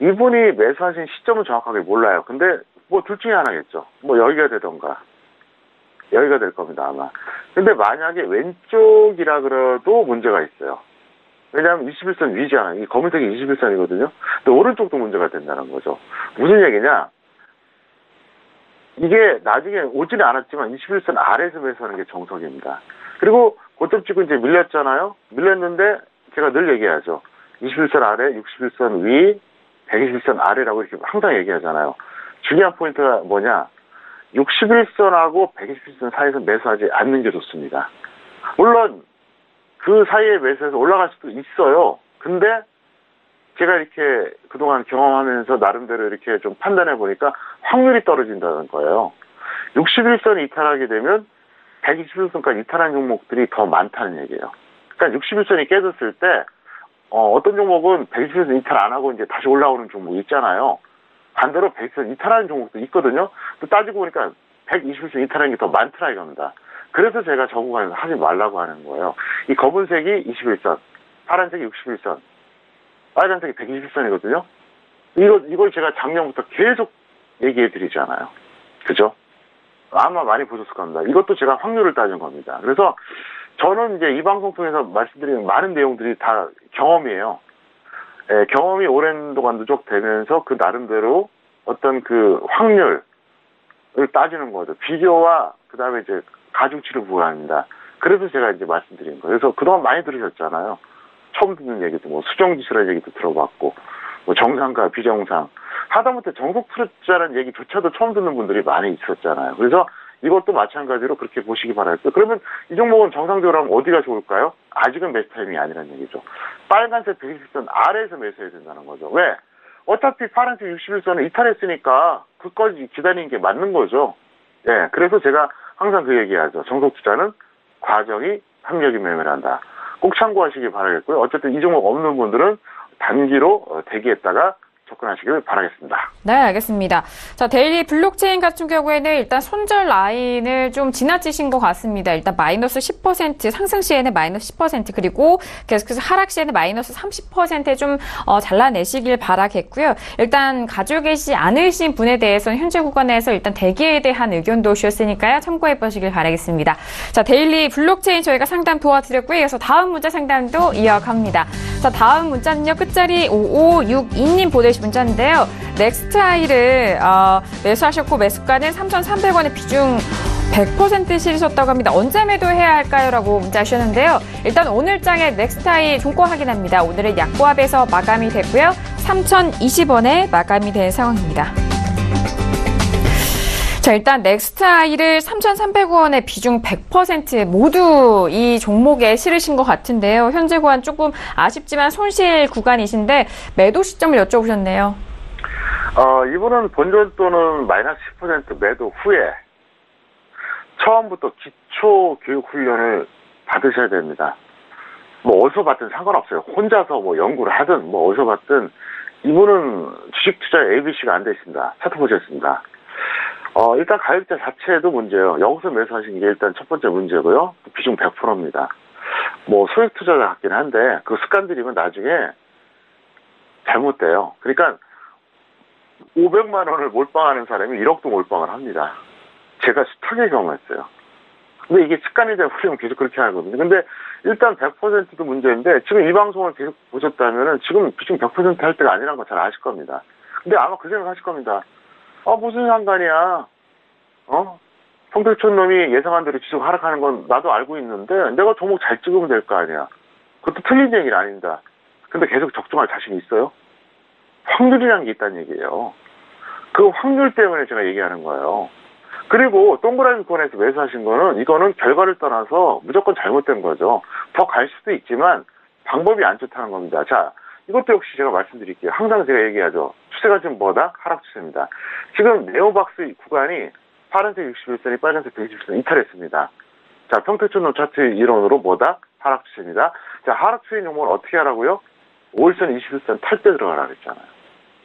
이분이 매수하신 시점은 정확하게 몰라요. 근데 둘 중에 하나겠죠. 여기가 되던가 여기가 될 겁니다 아마. 근데 만약에 왼쪽이라 그래도 문제가 있어요. 왜냐하면 21선 위잖아요. 이 검은색이 21선이거든요. 근데 오른쪽도 문제가 된다는 거죠. 무슨 얘기냐? 이게 나중에 오지는 않았지만 21선 아래에서 매수하는 게 정석입니다. 그리고 고점 찍고 이제 밀렸잖아요. 밀렸는데 제가 늘 얘기하죠. 21선 아래, 61선 위, 121선 아래라고 이렇게 항상 얘기하잖아요. 중요한 포인트가 뭐냐? 61선하고 121선 사이에서 매수하지 않는 게 좋습니다. 물론 그 사이에 매수해서 올라갈 수도 있어요. 근데 제가 이렇게 그동안 경험하면서 나름대로 이렇게 좀 판단해 보니까 확률이 떨어진다는 거예요. 61선 이탈하게 되면 121선까지 이탈한 종목들이 더 많다는 얘기예요. 그러니까 61선이 깨졌을 때 어떤 종목은 121선 이탈 안 하고 이제 다시 올라오는 종목 있잖아요. 반대로 121선 이탈하는 종목도 있거든요. 또 따지고 보니까 121선 이탈하는 게 더 많더라 이겁니다. 그래서 제가 저구간에서 하지 말라고 하는 거예요. 이 검은색이 21선, 파란색이 61선, 빨간색이 121선이거든요. 이걸 제가 작년부터 계속 얘기해 드리잖아요. 그죠? 아마 많이 보셨을 겁니다. 이것도 제가 확률을 따진 겁니다. 그래서 저는 이제 이 방송 통해서 말씀드리는 많은 내용들이 다 경험이에요. 예, 경험이 오랜 동안 누적되면서 그 나름대로 어떤 그 확률을 따지는 거죠. 비교와 그 다음에 이제 가중치를 부과합니다. 그래서 제가 이제 말씀드린 거예요. 그래서 그동안 많이 들으셨잖아요. 처음 듣는 얘기도 수정지수라는 얘기도 들어봤고 정상과 비정상 하다못해 정석 투자라는 얘기조차도 처음 듣는 분들이 많이 있었잖아요. 그래서 이것도 마찬가지로 그렇게 보시기 바랄게요. 그러면 이 종목은 정상적으로 하면 어디가 좋을까요? 아직은 매수 타이밍이 아니라는 얘기죠. 빨간색 120선 아래에서 매수해야 된다는 거죠. 왜? 어차피 파란색 61선을 이탈했으니까 그까지 기다리는 게 맞는 거죠. 예, 그래서 제가 항상 그 얘기하죠. 정석 투자는 과정이 합력이 매매한다. 꼭 참고하시기 바라겠고요. 어쨌든 이 종목 없는 분들은 단기로 대기했다가 접근하시길 바라겠습니다. 네, 알겠습니다. 자, 데일리 블록체인 같은 경우에는 일단 손절 라인을 좀 지나치신 것 같습니다. 일단 마이너스 10%, 상승 시에는 마이너스 10%, 그리고 계속해서 하락 시에는 마이너스 30%에 좀 잘라내시길 바라겠고요. 일단 가지고 계시지 않으신 분에 대해서는 현재 구간에서 일단 대기에 대한 의견도 주셨으니까요. 참고해 보시길 바라겠습니다. 자, 데일리 블록체인 저희가 상담 도와드렸고요. 이어서 다음 문자 상담도 이어갑니다. 자, 다음 문자는요. 끝자리 5562님 보내주신 문자인데요. 넥스트아이를 매수하셨고 매수가는 3,300원의 비중 100% 실으셨다고 합니다. 언제 매도해야 할까요? 라고 문자 주셨는데요. 일단 오늘장의 넥스트아이 종가 확인합니다. 오늘은 약보합에서 마감이 됐고요. 3,020원에 마감이 된 상황입니다. 자, 일단 넥스트아이를 3,300원의 비중 100% 모두 이 종목에 실으신 것 같은데요. 현재 구간 조금 아쉽지만 손실 구간이신데 매도 시점을 여쭤보셨네요. 이분은 본전 또는 마이너스 10% 매도 후에 처음부터 기초 교육 훈련을 받으셔야 됩니다. 뭐 어디서 받든 상관없어요. 혼자서 뭐 연구를 하든 뭐 어디서 받든 이분은 주식 투자 ABC가 안 되십니다. 살펴보셨습니다. 일단 가격대 자체도 문제예요. 여기서 매수하신 게 일단 첫 번째 문제고요. 비중 100%입니다. 뭐 소액 투자자 같긴 한데 그 습관 들이면 나중에 잘못돼요. 그러니까 500만 원을 몰빵하는 사람이 1억도 몰빵을 합니다. 제가 수차게 경험했어요. 근데 이게 습관이 되면 계속 그렇게 하거든요. 근데 일단 100%도 문제인데 지금 이 방송을 계속 보셨다면은 지금 비중 100% 할 때가 아니라는 거 잘 아실 겁니다. 근데 아마 그 생각 하실 겁니다. 무슨 상관이야. 평택촌 놈이 예상한 대로 지속 하락하는 건 나도 알고 있는데 내가 종목 잘 찍으면 될 거 아니야. 그것도 틀린 얘기는 아닙니다. 근데 계속 적중할 자신이 있어요? 확률이라는 게 있다는 얘기예요. 그 확률 때문에 제가 얘기하는 거예요. 그리고 동그라미 권에서 매수하신 거는 이거는 결과를 떠나서 무조건 잘못된 거죠. 더 갈 수도 있지만 방법이 안 좋다는 겁니다. 자, 이것도 역시 제가 말씀드릴게요. 항상 제가 얘기하죠. 추세가 지금 뭐다? 하락 추세입니다. 지금 네오박스 구간이 파란색 61선이 빨간색 120선 이탈했습니다. 자, 평택촌 놈 차트 이론으로 뭐다? 하락 추세입니다. 자, 하락 추세 종목을 어떻게 하라고요? 5일선 21선 탈 때 들어가라 그랬잖아요.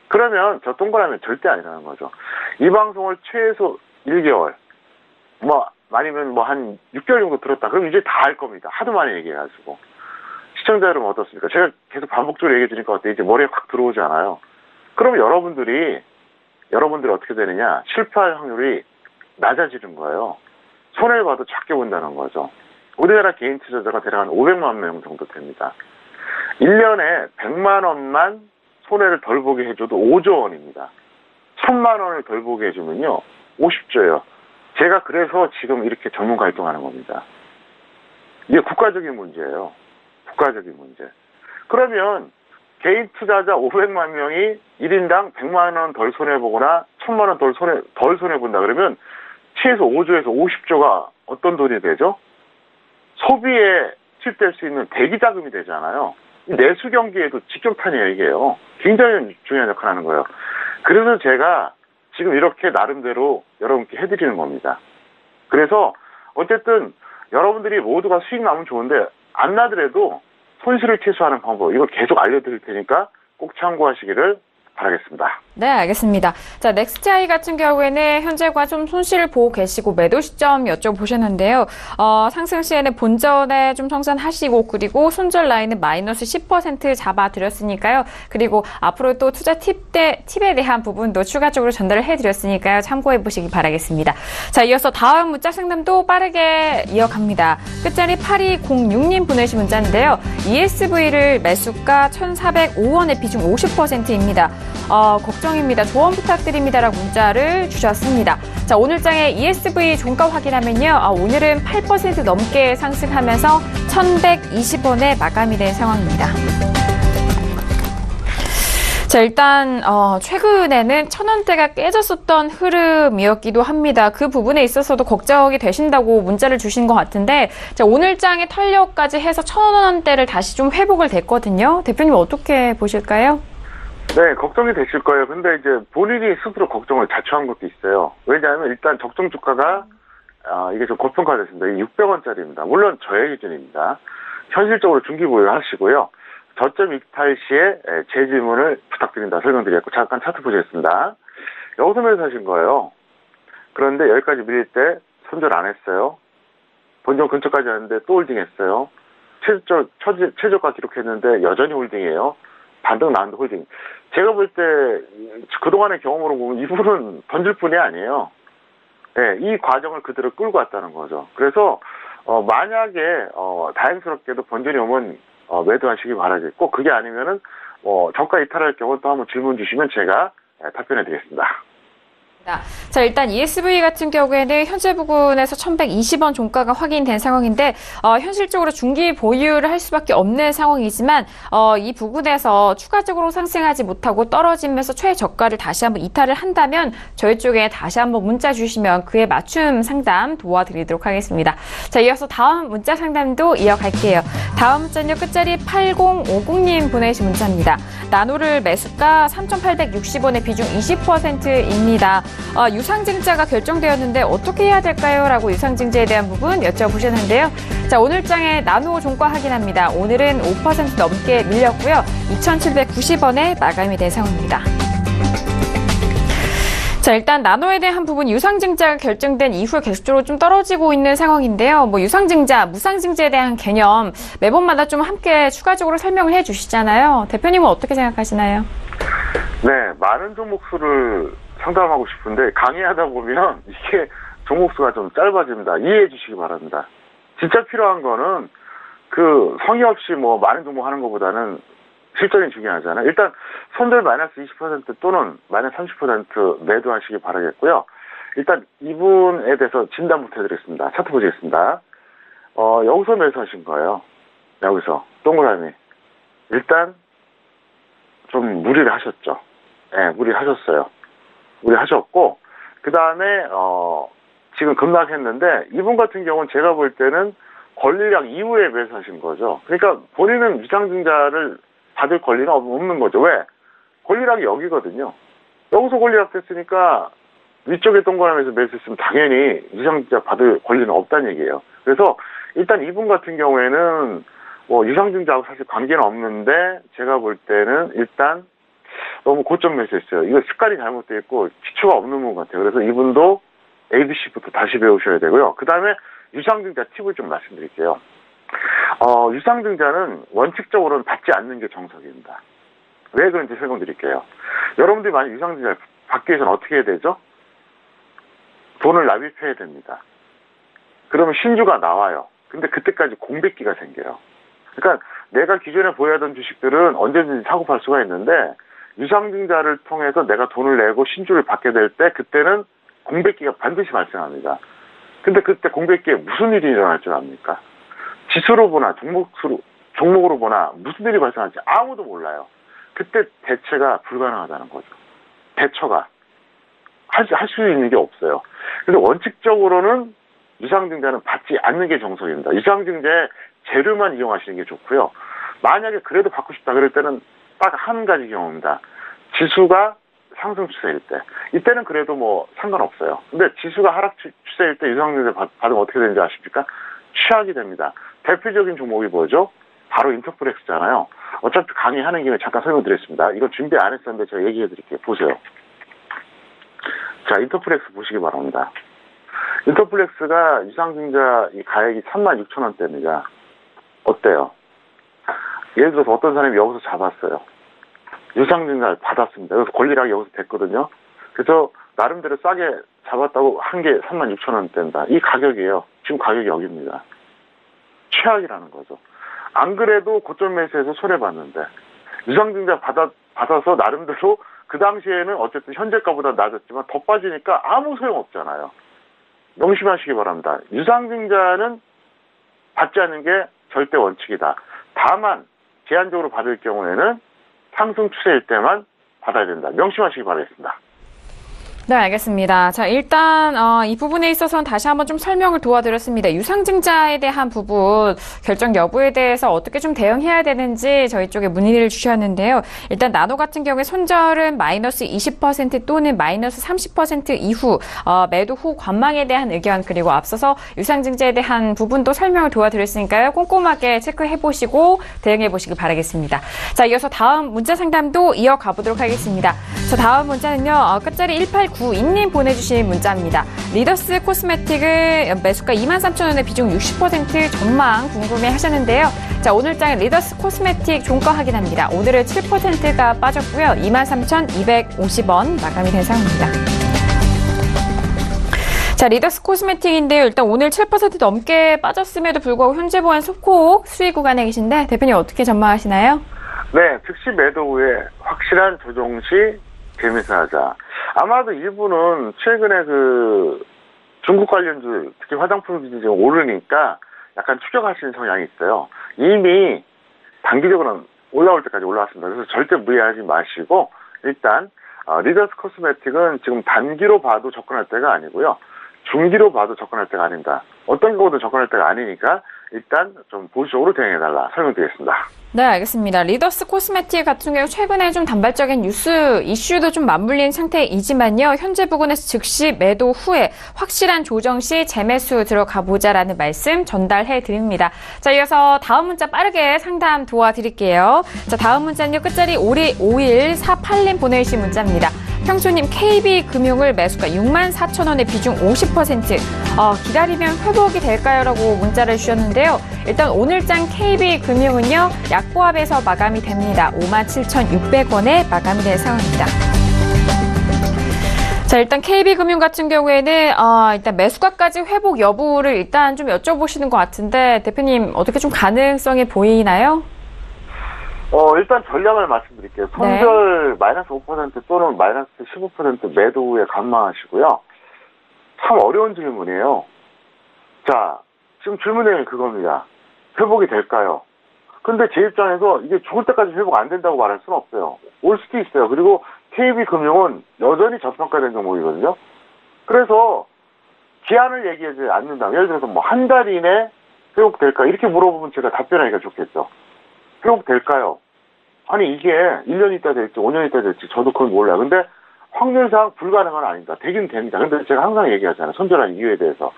그러면 저 동그라미는 절대 아니라는 거죠. 이 방송을 최소 1개월, 아니면 한 6개월 정도 들었다. 그럼 이제 다 알 겁니다. 하도 많이 얘기해가지고. 시청자 여러분 어떻습니까? 제가 계속 반복적으로 얘기해 주니까 어때? 이제 머리에 확 들어오지 않아요? 그럼 여러분들이 어떻게 되느냐? 실패할 확률이 낮아지는 거예요. 손해를 봐도 작게 본다는 거죠. 우리나라 개인 투자자가 대략 한 500만 명 정도 됩니다. 1년에 100만 원만 손해를 덜 보게 해줘도 5조 원입니다. 1000만 원을 덜 보게 해주면요 50조예요. 제가 그래서 지금 이렇게 전문가 활동하는 겁니다. 이게 국가적인 문제예요. 국가적인 문제. 그러면 개인 투자자 500만 명이 1인당 100만 원 덜 손해보거나 1000만 원 덜 손해본다 그러면 최소 5조에서 50조가 어떤 돈이 되죠? 소비에 투입될 수 있는 대기자금이 되잖아요. 내수 경기에도 직격탄이에요, 이게요. 굉장히 중요한 역할을 하는 거예요. 그래서 제가 지금 이렇게 나름대로 여러분께 해드리는 겁니다. 그래서 어쨌든 여러분들이 모두가 수익 나면 좋은데 안 나더라도 손실을 최소화하는 방법 이걸 계속 알려드릴 테니까 꼭 참고하시기를 바라겠습니다. 네, 알겠습니다. 자, 넥스트아이 같은 경우에는 현재과 좀 손실을 보고 계시고 매도 시점 여쭤보셨는데요. 상승 시에는 본전에 좀 청산하시고 그리고 손절 라인은 마이너스 10% 잡아드렸으니까요. 그리고 앞으로 또 투자 팁에 대한 부분도 추가적으로 전달을 해드렸으니까요. 참고해 보시기 바라겠습니다. 자, 이어서 다음 문자 상담도 빠르게 이어갑니다. 끝자리 8206님 보내신 문자인데요. ESV를 매수가 1,405원의 비중 50%입니다. 걱정입니다. 조언 부탁드립니다라고 문자를 주셨습니다. 자, 오늘장의 ESV 종가 확인하면요. 오늘은 8% 넘게 상승하면서 1,120원에 마감이 된 상황입니다. 자, 자, 일단 최근에는 1,000원대가 깨졌었던 흐름이었기도 합니다. 그 부분에 있어서도 걱정이 되신다고 문자를 주신 것 같은데, 자, 오늘장에 탄력까지 해서 1,000원대를 다시 좀 회복을 됐거든요. 대표님 어떻게 보실까요? 네, 걱정이 되실 거예요. 근데 이제 본인이 스스로 걱정을 자초한 것도 있어요. 왜냐하면 일단 적정 주가가 이게 좀 고평가됐습니다. 600원짜리입니다. 물론 저의 기준입니다. 현실적으로 중기 보유하시고요. 저점 이탈 시에 제 질문을 부탁드린다 설명드렸고, 잠깐 차트 보시겠습니다. 여기서 매수하신 거예요. 그런데 여기까지 밀릴 때 손절 안 했어요. 본전 근처까지 왔는데 또 홀딩했어요. 최저가 기록했는데 여전히 홀딩이에요. 반등 나왔는데 홀딩. 제가 볼 때 그동안의 경험으로 보면 이분은 던질 뿐이 아니에요. 네, 이 과정을 그대로 끌고 왔다는 거죠. 그래서 만약에 다행스럽게도 번전이 오면 매도하시기 바라겠고, 그게 아니면은 저가 이탈할 경우 또 한번 질문 주시면 제가 답변해 드리겠습니다. 자, 일단 ESV 같은 경우에는 현재 부근에서 1,120원 종가가 확인된 상황인데, 현실적으로 중기 보유를 할 수밖에 없는 상황이지만, 이 부근에서 추가적으로 상승하지 못하고 떨어지면서 최저가를 다시 한번 이탈을 한다면, 저희 쪽에 다시 한번 문자 주시면 그에 맞춤 상담 도와드리도록 하겠습니다. 자, 이어서 다음 문자 상담도 이어갈게요. 다음 문자는요, 끝자리 8050님 보내신 문자입니다. 나노를 매수가 3,860원의 비중 20%입니다. 유상증자가 결정되었는데 어떻게 해야 될까요? 라고 유상증자에 대한 부분 여쭤보셨는데요. 자, 오늘장에 나노 종가 확인합니다. 오늘은 5% 넘게 밀렸고요. 2,790원에 마감이 된 상황입니다. 자, 일단 나노에 대한 부분 유상증자가 결정된 이후에 계속적으로 좀 떨어지고 있는 상황인데요. 유상증자, 무상증자에 대한 개념 매번마다 좀 함께 추가적으로 설명을 해 주시잖아요. 대표님은 어떻게 생각하시나요? 네, 많은 종목수를 상담하고 싶은데 강의하다 보면 이게 종목수가 좀 짧아집니다. 이해해 주시기 바랍니다. 진짜 필요한 거는 성의 없이 많은 종목 하는 것보다는 실전이 중요하잖아요. 일단 손절 마이너스 20% 또는 마이너스 30% 매도하시기 바라겠고요. 일단 이분에 대해서 진단부터 해드리겠습니다. 차트 보시겠습니다. 여기서 매수하신 거예요. 여기서 동그라미. 일단 좀 무리를 하셨죠. 네, 무리하셨어요. 무리하셨고, 그 다음에 지금 급락했는데, 이분 같은 경우는 제가 볼 때는 권리락 이후에 매수하신 거죠. 그러니까 본인은 유상증자를 받을 권리는 없는 거죠. 왜? 권리락이 여기거든요. 여기서 권리락 됐으니까 위쪽에 동그라미에서 매수했으면 당연히 유상증자 받을 권리는 없다는 얘기예요. 그래서 일단 이분 같은 경우에는 유상증자하고 사실 관계는 없는데, 제가 볼 때는 일단 너무 고점 매수했어요. 이거 습관이 잘못되어 있고 기초가 없는 분 같아요. 그래서 이분도 ABC부터 다시 배우셔야 되고요. 그 다음에 유상증자 팁을 좀 말씀드릴게요. 유상증자는 원칙적으로는 받지 않는 게 정석입니다. 왜 그런지 설명드릴게요. 여러분들이 만약 유상증자를 받기 위해서는 어떻게 해야 되죠? 돈을 납입해야 됩니다. 그러면 신주가 나와요. 근데 그때까지 공백기가 생겨요. 그러니까 내가 기존에 보유하던 주식들은 언제든지 사고 팔 수가 있는데, 유상증자를 통해서 내가 돈을 내고 신주를 받게 될 때 그때는 공백기가 반드시 발생합니다. 근데 그때 공백기에 무슨 일이 일어날 줄 압니까? 지수로 보나 종목으로 보나 무슨 일이 발생할지 아무도 몰라요. 그때 대체가 불가능하다는 거죠. 대처가 할 수 있는 게 없어요. 그래서 원칙적으로는 유상증자는 받지 않는 게 정석입니다. 유상증자의 재료만 이용하시는 게 좋고요. 만약에 그래도 받고 싶다 그럴 때는 딱 한 가지 경우입니다. 지수가 상승 추세일 때. 이때는 그래도 상관없어요. 근데 지수가 하락 추세일 때 유상증자 받으면 어떻게 되는지 아십니까? 취약이 됩니다. 대표적인 종목이 뭐죠? 바로 인터플렉스잖아요. 어차피 강의하는 김에 잠깐 설명드렸습니다. 이거 준비 안 했었는데 제가 얘기해 드릴게요. 보세요. 자, 인터플렉스 보시기 바랍니다. 인터플렉스가 유상증자 이 가액이 36,000원대입니다. 어때요? 예를 들어서 어떤 사람이 여기서 잡았어요. 유상증자를 받았습니다. 여기서 권리락이 여기서 됐거든요. 그래서 나름대로 싸게 잡았다고 한 게 36,000원대입니다. 이 가격이에요. 지금 가격이 여기입니다. 최악이라는 거죠. 안 그래도 고점 매수해서 손해봤는데, 유상증자 받아서 나름대로 그 당시에는 어쨌든 현재가보다 낮았지만 더 빠지니까 아무 소용없잖아요. 명심하시기 바랍니다. 유상증자는 받지 않는 게 절대 원칙이다. 다만 제한적으로 받을 경우에는 상승 추세일 때만 받아야 된다. 명심하시기 바라겠습니다. 네, 알겠습니다. 자, 일단 이 부분에 있어서는 다시 한번 좀 설명을 도와드렸습니다. 유상증자에 대한 부분 결정 여부에 대해서 어떻게 좀 대응해야 되는지 저희 쪽에 문의를 주셨는데요. 일단 나노 같은 경우에 손절은 마이너스 20% 또는 마이너스 30% 이후 매도 후 관망에 대한 의견, 그리고 앞서서 유상증자에 대한 부분도 설명을 도와드렸으니까요. 꼼꼼하게 체크해보시고 대응해보시길 바라겠습니다. 자, 이어서 다음 문자 상담도 이어가 보도록 하겠습니다. 자, 다음 문자는요. 끝자리 1892님 보내주신 문자입니다. 리더스 코스메틱을 매수가 23,000원의 비중 60% 전망 궁금해 하셨는데요. 자, 오늘장 리더스 코스메틱 종가 확인합니다. 오늘은 7%가 빠졌고요. 23,250원 마감이 된 상황입니다. 자, 리더스 코스메틱인데요. 일단 오늘 7% 넘게 빠졌음에도 불구하고 현재 보안 소폭 수익 구간에 계신데 대표님 어떻게 전망하시나요? 네, 즉시 매도 후에 확실한 조정 시 재매수하자. 아마도 일부는 최근에 중국 관련주, 특히 화장품 비중이 오르니까 약간 추격하시는 성향이 있어요. 이미 단기적으로는 올라올 때까지 올라왔습니다. 그래서 절대 무리하지 마시고 일단 리더스 코스메틱은 지금 단기로 봐도 접근할 때가 아니고요. 중기로 봐도 접근할 때가 아닙니다. 어떤 경우도 접근할 때가 아니니까 일단 좀 보수적으로 대응해달라 설명드리겠습니다. 네, 알겠습니다. 리더스 코스메틱 같은 경우 최근에 좀 단발적인 이슈도 좀 맞물린 상태이지만요. 현재 부근에서 즉시 매도 후에 확실한 조정 시 재매수 들어가 보자라는 말씀 전달해 드립니다. 자, 이어서 다음 문자 빠르게 상담 도와드릴게요. 자, 다음 문자는요. 끝자리 5148님 보내주신 문자입니다. 평소님 KB금융을 매수가 64,000원의 비중 50%. 기다리면 회복이 될까요? 라고 문자를 주셨는데요. 일단 오늘장 KB금융은요. 약보합에서 마감이 됩니다. 57,600원에 마감이 된 상황입니다. 자, 일단 KB금융 같은 경우에는 일단 매수가까지 회복 여부를 일단 좀 여쭤보시는 것 같은데 대표님 어떻게 좀 가능성이 보이나요? 일단 전략을 말씀드릴게요. 손절 네. 마이너스 5% 또는 마이너스 15% 매도 후에 관망하시고요. 참 어려운 질문이에요. 자, 지금 질문 내용이 그겁니다. 회복이 될까요? 근데 제 입장에서 이게 죽을 때까지 회복 안 된다고 말할 수는 없어요. 올 수도 있어요. 그리고 KB금융은 여전히 저평가된 종목이거든요. 그래서 기한을 얘기하지 않는다. 예를 들어서 뭐 한 달 이내 회복될까? 이렇게 물어보면 제가 답변하기가 좋겠죠. 회복될까요? 아니 이게 1년 있다 될지 5년 있다 될지 저도 그건 몰라요. 근데 확률상 불가능은 아니다. 되긴 됩니다. 근데 제가 항상 얘기하잖아요. 손절한 이유에 대해서.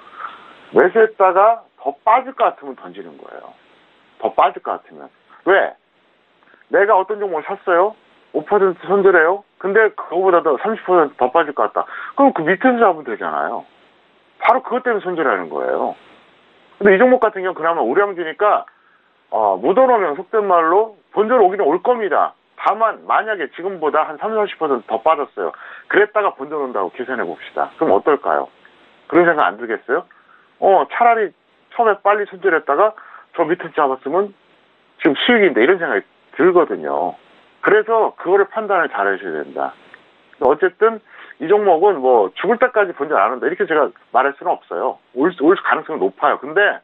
매수했다가 더 빠질 것 같으면 던지는 거예요. 더 빠질 것 같으면. 왜? 내가 어떤 종목을 샀어요? 5% 손절해요? 근데 그거보다도 30% 더 빠질 것 같다. 그럼 그 밑에서 잡으면 되잖아요. 바로 그것 때문에 손절하는 거예요. 근데 이 종목 같은 경우는 그나마 우량주니까 묻어놓으면 속된 말로 본전 오기는 올 겁니다. 다만 만약에 지금보다 한 30-40% 더 빠졌어요. 그랬다가 본전 온다고 계산해 봅시다. 그럼 어떨까요? 그런 생각 안 들겠어요? 차라리 처음에 빨리 손절했다가 저 밑에 잡았으면 지금 수익인데 이런 생각이 들거든요. 그래서 그거를 판단을 잘 하셔야 된다. 어쨌든 이 종목은 뭐 죽을 때까지 본전 안 온다 이렇게 제가 말할 수는 없어요. 올 가능성이 높아요. 근데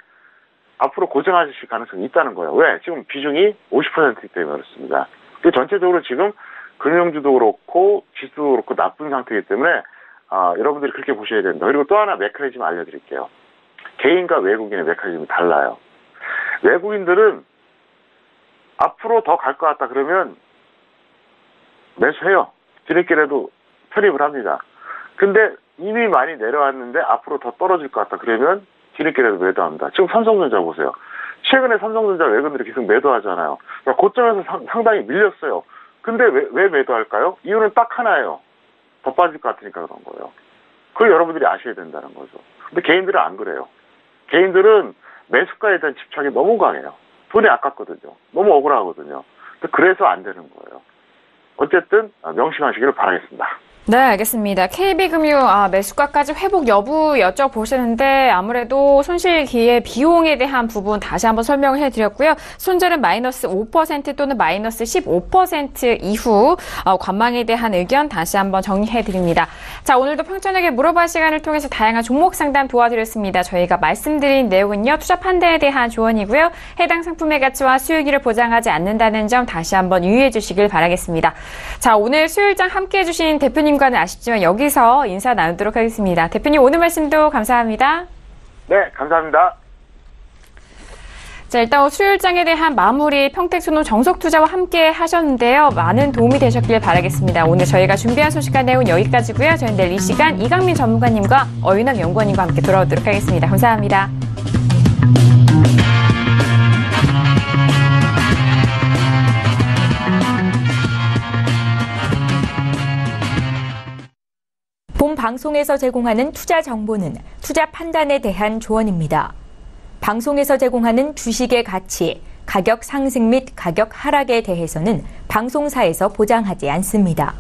앞으로 고생하실 가능성이 있다는 거예요. 왜? 지금 비중이 50%이기 때문에 그렇습니다. 전체적으로 지금 금융주도 그렇고 지수도 그렇고 나쁜 상태이기 때문에 여러분들이 그렇게 보셔야 된다. 그리고 또 하나 메커니즘 알려드릴게요. 개인과 외국인의 메커니즘이 달라요. 외국인들은 앞으로 더 갈 것 같다 그러면 매수해요. 뒤늦게라도 편입을 합니다. 근데 이미 많이 내려왔는데 앞으로 더 떨어질 것 같다 그러면 뒤늦게라도 매도합니다. 지금 삼성전자 보세요. 최근에 삼성전자 외국인들이 계속 매도하잖아요. 그러니까 고점에서 상당히 밀렸어요. 근데 왜 매도할까요? 이유는 딱 하나예요. 더 빠질 것 같으니까 그런 거예요. 그걸 여러분들이 아셔야 된다는 거죠. 근데 개인들은 안 그래요. 개인들은 매수가에 대한 집착이 너무 강해요. 돈이 아깝거든요. 너무 억울하거든요. 그래서 안 되는 거예요. 어쨌든 명심하시기를 바라겠습니다. 네, 알겠습니다. KB금융 매수가까지 회복 여부 여쭤보시는데 아무래도 손실기의 비용에 대한 부분 다시 한번 설명을 해드렸고요. 손절은 마이너스 5% 또는 마이너스 15% 이후 관망에 대한 의견 다시 한번 정리해드립니다. 자, 오늘도 평촌에게 물어봐 시간을 통해서 다양한 종목 상담 도와드렸습니다. 저희가 말씀드린 내용은요, 투자 판단에 대한 조언이고요. 해당 상품의 가치와 수익률을 보장하지 않는다는 점 다시 한번 유의해 주시길 바라겠습니다. 자, 오늘 수요일장 함께해 주신 대표님 과는 아쉽지만 여기서 인사 나누도록 하겠습니다. 대표님 오늘 말씀도 감사합니다. 네, 감사합니다. 자, 일단 수요일장에 대한 마무리 평택손호 정석투자와 함께 하셨는데요. 많은 도움이 되셨길 바라겠습니다. 오늘 저희가 준비한 소식과 내용 여기까지고요. 저희는 내일 이 시간 이강민 전문가님과 어윤학 연구원님과 함께 돌아오도록 하겠습니다. 감사합니다. 본 방송에서 제공하는 투자 정보는 투자 판단에 대한 조언입니다. 방송에서 제공하는 주식의 가치, 가격 상승 및 가격 하락에 대해서는 방송사에서 보장하지 않습니다.